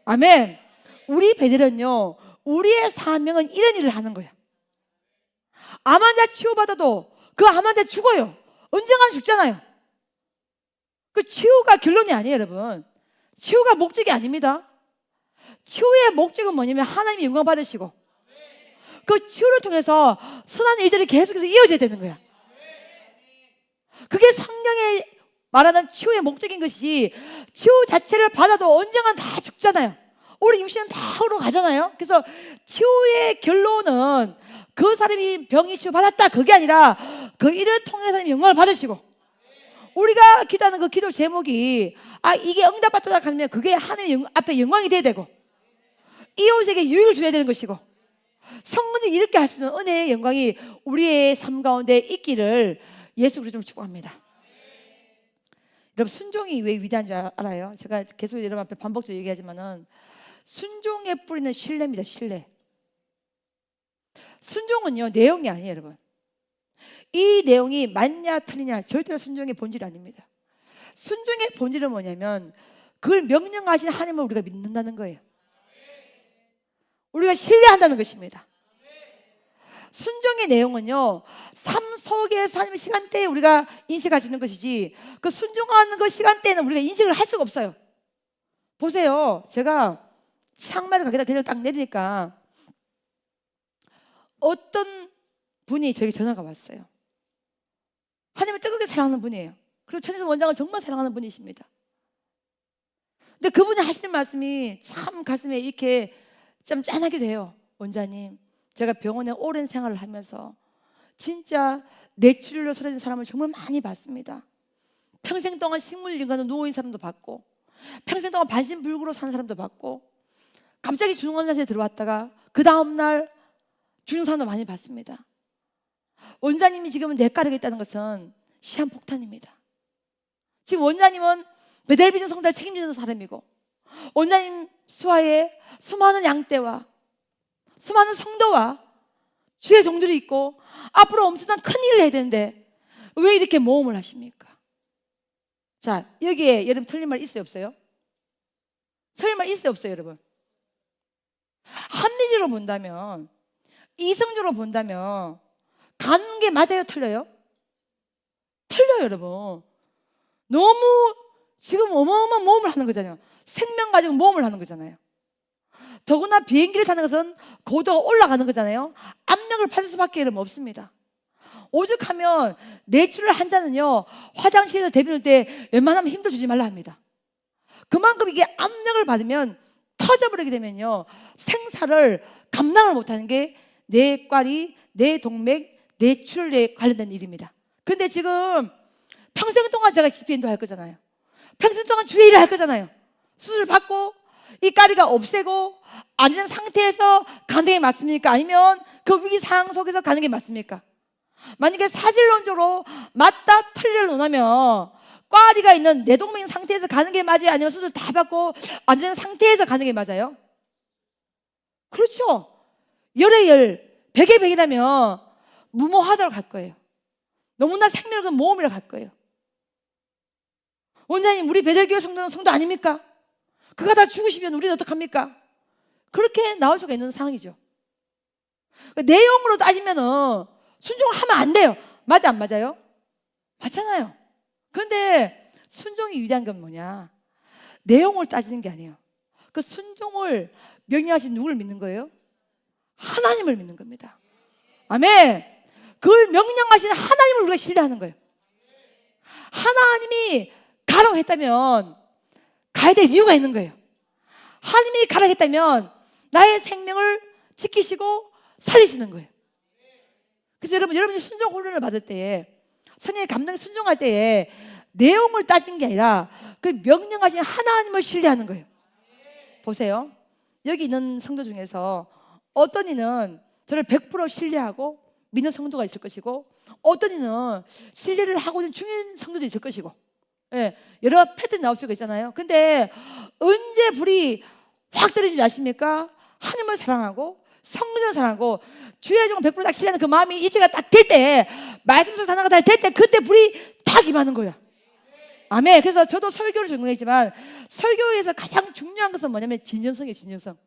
아멘. 우리 베델은요 우리의 사명은 이런 일을 하는 거야. 암 환자 치유받아도 그 암 환자 죽어요. 언젠가는 죽잖아요. 그 치유가 결론이 아니에요, 여러분. 치유가 목적이 아닙니다. 치유의 목적은 뭐냐면 하나님이 영광 받으시고 그 치유를 통해서 선한 일들이 계속해서 이어져야 되는 거야. 그게 성경에 말하는 치유의 목적인 것이, 치유 자체를 받아도 언젠간 다 죽잖아요. 우리 육신은 다 홀로 가잖아요. 그래서 치유의 결론은 그 사람이 병이 치유받았다 그게 아니라 그 일을 통해서 하나님 영광을 받으시고, 우리가 기도하는 그 기도 제목이 이게 응답받다 하면 그게 하나님 앞에 영광이 돼야 되고 이웃에게 유익을 줘야 되는 것이고, 성문이 이렇게 할 수 있는 은혜의 영광이 우리의 삶 가운데 있기를 예수 그리스도로 축복합니다. 여러분, 순종이 왜 위대한 줄 알아요? 제가 계속 여러분 앞에 반복적으로 얘기하지만은 순종의 뿌리는 신뢰입니다. 신뢰. 순종은요 내용이 아니에요, 여러분. 이 내용이 맞냐 틀리냐 절대로 순종의 본질이 아닙니다. 순종의 본질은 뭐냐면 그걸 명령하신 하나님을 우리가 믿는다는 거예요. 우리가 신뢰한다는 것입니다. 순종의 내용은요 삶 속에서 하나님의 시간대에 우리가 인식할 수 있는 것이지, 그 순종하는 그 시간대에는 우리가 인식을 할 수가 없어요. 보세요, 제가 창마를 가게다 그냥 딱 내리니까 어떤 분이 저에게 전화가 왔어요. 하나님을 뜨겁게 사랑하는 분이에요. 그리고 천에서 원장을 정말 사랑하는 분이십니다. 근데 그분이 하시는 말씀이 참 가슴에 이렇게 좀 짠하기도 해요. 원장님, 제가 병원에 오랜 생활을 하면서 진짜 뇌출혈로 쓰러진 사람을 정말 많이 봤습니다. 평생 동안 식물인간으로 누워있는 사람도 봤고, 평생 동안 반신불구로 사는 사람도 봤고, 갑자기 중환자실에 들어왔다가 그 다음날 죽는 사람도 많이 봤습니다. 원장님이 지금은 뇌가락에 있다는 것은 시한폭탄입니다. 지금 원장님은 베델비전 성당을 책임지는 사람이고, 원장님 수하에 수많은 양떼와 수많은 성도와 주의 종들이 있고 앞으로 엄청난 큰 일을 해야 되는데 왜 이렇게 모험을 하십니까? 자, 여기에 여러분 틀린 말 있어요, 없어요? 틀린 말 있어요, 없어요, 여러분? 합리적으로 본다면, 이성적으로 본다면 가는 게 맞아요? 틀려요? 틀려요, 여러분. 너무 지금 어마어마한 모험을 하는 거잖아요. 생명 가지고 모험을 하는 거잖아요. 더구나 비행기를 타는 것은 고도가 올라가는 거잖아요. 압력을 받을 수밖에 없습니다. 오죽하면 뇌출을 한 자는요, 화장실에서 대변할 때 웬만하면 힘도 주지 말라 합니다. 그만큼 이게 압력을 받으면 터져버리게 되면요, 생사를 감당을 못하는 게 뇌과리, 뇌동맥, 뇌출에 관련된 일입니다. 근데 지금 평생 동안 제가 CPN도 할 거잖아요. 평생 동안 주의 일을 할 거잖아요. 수술을 받고 이 까리가 없애고 안전 상태에서 가는 게 맞습니까? 아니면 그 위기 상황 속에서 가는 게 맞습니까? 만약에 사실론적으로 맞다 틀리를 논하면 꽈리가 있는 뇌동맥 상태에서 가는 게 맞아요? 아니면 수술 다 받고 안전 상태에서 가는 게 맞아요? 그렇죠. 열의 열, 백의 백이라면 무모하다고 갈 거예요. 너무나 생명을 모험이라고 갈 거예요. 원장님, 우리 베델교회 성도는 성도 아닙니까? 그가 다 죽으시면 우리는 어떡합니까? 그렇게 나올 수가 있는 상황이죠. 내용으로 따지면은 순종을 하면 안 돼요. 맞아, 안 맞아요? 맞잖아요. 그런데 순종이 유리한 건 뭐냐? 내용을 따지는 게 아니에요. 그 순종을 명령하신 누구를 믿는 거예요? 하나님을 믿는 겁니다. 아멘. 그걸 명령하신 하나님을 우리가 신뢰하는 거예요. 하나님이 가라고 했다면 가야 될 이유가 있는 거예요. 하나님이 가라고 했다면 나의 생명을 지키시고 살리시는 거예요. 그래서 여러분이 순종 훈련을 받을 때에, 성령의 감동에 순종할 때에 내용을 따지는 게 아니라 그 명령하신 하나님을 신뢰하는 거예요. 보세요. 여기 있는 성도 중에서 어떤 이는 저를 100% 신뢰하고 믿는 성도가 있을 것이고, 어떤 이는 신뢰를 하고 있는 중인 성도도 있을 것이고, 예, 여러 패턴이 나올 수가 있잖아요. 근데 언제 불이 확 떨어지는 줄 아십니까? 하나님을 사랑하고 성전을 사랑하고 주의 종을 100% 신뢰하는 그 마음이 이체가 딱 될 때, 말씀 속 사나가 다 될 때, 그때 불이 탁 임하는 거야. 아멘. 그래서 저도 설교를 전공했지만 설교에서 가장 중요한 것은 뭐냐면 진정성이에요. 진정성.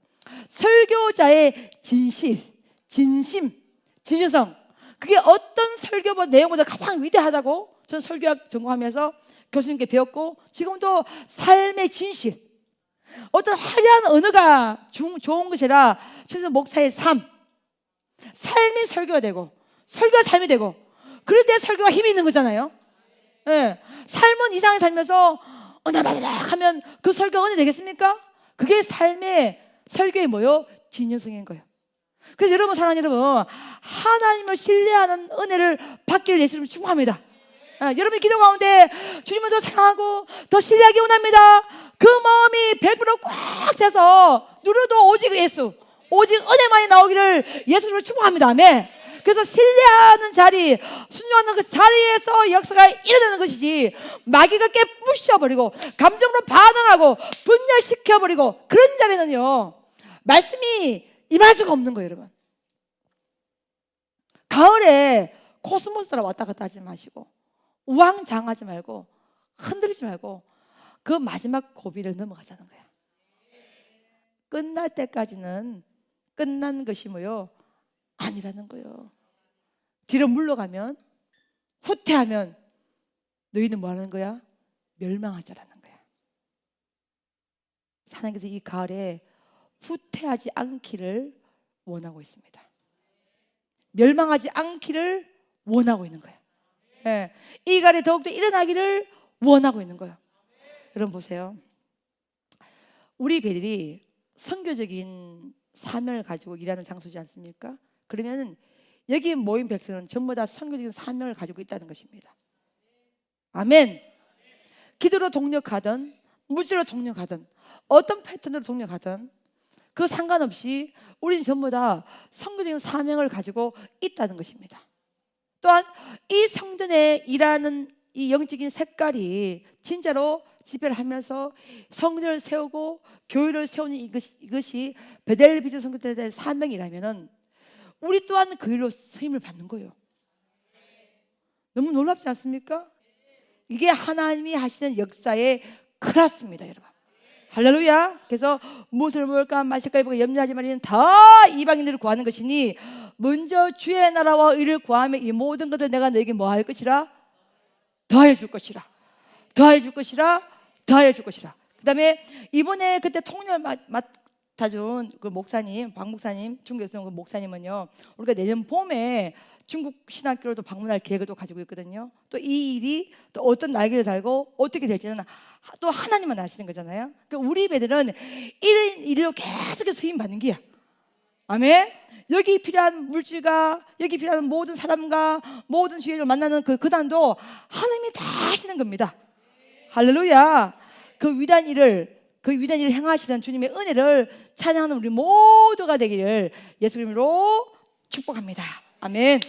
설교자의 진실, 진심, 진정성. 그게 어떤 설교보다 내용보다 가장 위대하다고 저는 설교학 전공하면서 교수님께 배웠고, 지금도 삶의 진실, 어떤 화려한 언어가 좋은 것이라 그래서 목사의 삶이 설교가 되고 설교가 삶이 되고, 그럴 때 설교가 힘이 있는 거잖아요. 예. 삶은 이상하게 살면서 나마다락 하면 그 설교가 언제 되겠습니까? 그게 삶의 설교의 뭐요? 진정성인 거예요. 그래서 여러분, 사랑하는 여러분, 하나님을 신뢰하는 은혜를 받기를 예수님을 축복합니다. 여러분의 기도 가운데 주님을 더 사랑하고 더 신뢰하기 원합니다. 그 마음이 100%꽉 차서 누려도 오직 예수, 오직 은혜만이 나오기를 예수님을 축복합니다. 아멘. 그래서 신뢰하는 자리, 순종하는 그 자리에서 역사가 일어나는 것이지, 마귀가 깨부셔버리고 감정으로 반응하고 분열시켜버리고 그런 자리는요, 말씀이 임할 수가 없는 거예요. 여러분, 가을에 코스모스라 왔다 갔다 하지 마시고 우왕좌왕하지 말고 흔들리지 말고 그 마지막 고비를 넘어가자는 거야. 끝날 때까지는 끝난 것이 뭐요? 아니라는 거예요. 뒤로 물러가면, 후퇴하면 너희는 뭐 하는 거야? 멸망하자라는 거야. 하나님께서 이 가을에 후퇴하지 않기를 원하고 있습니다. 멸망하지 않기를 원하고 있는 거예요. 네. 이 가을에 더욱더 일어나기를 원하고 있는 거예요. 여러분 보세요. 우리 베들이 선교적인 사명을 가지고 일하는 장소지 않습니까? 그러면 여기 모인 백성은 전부 다 선교적인 사명을 가지고 있다는 것입니다. 아멘. 기도로 동력하든 물질로 동력하든 어떤 패턴으로 동력하든 그 상관없이 우리는 전부 다 선교적인 사명을 가지고 있다는 것입니다. 또한 이 성전에 일하는 이 영적인 색깔이 진짜로 집회를 하면서 성전을 세우고 교회를 세우는 이것이 베델 비전 선교단의 사명이라면은 우리 또한 그 일로 쓰임을 받는 거예요. 너무 놀랍지 않습니까? 이게 하나님이 하시는 역사의 크라스입니다, 여러분. 할렐루야. 그래서 무엇을 먹을까 마실까 입을까 염려하지 말라는 다 이방인들을 구하는 것이니 먼저 주의 나라와 의를 구하면 이 모든 것을 내가 너에게 뭐 할 것이라? 더해 줄 것이라. 더해 줄 것이라. 더해 줄 것이라. 그다음에 이번에 그때 통렬 맡아준 그 목사님, 박 목사님, 중국에서 온 그 목사님은요, 우리가 내년 봄에 중국 신학교로도 방문할 계획을 또 가지고 있거든요. 또 이 일이 또 어떤 날개를 달고 어떻게 될지는 또 하나님만 아시는 거잖아요. 그러니까 우리 배들은 일로 계속해서 쓰임 받는 게야. 아멘. 여기 필요한 물질과 여기 필요한 모든 사람과 모든 주의를 만나는 그 고난도 하나님이 다 하시는 겁니다. 할렐루야. 그 위대한 일을 행하시는 주님의 은혜를 찬양하는 우리 모두가 되기를 예수 이름으로 축복합니다. 아멘.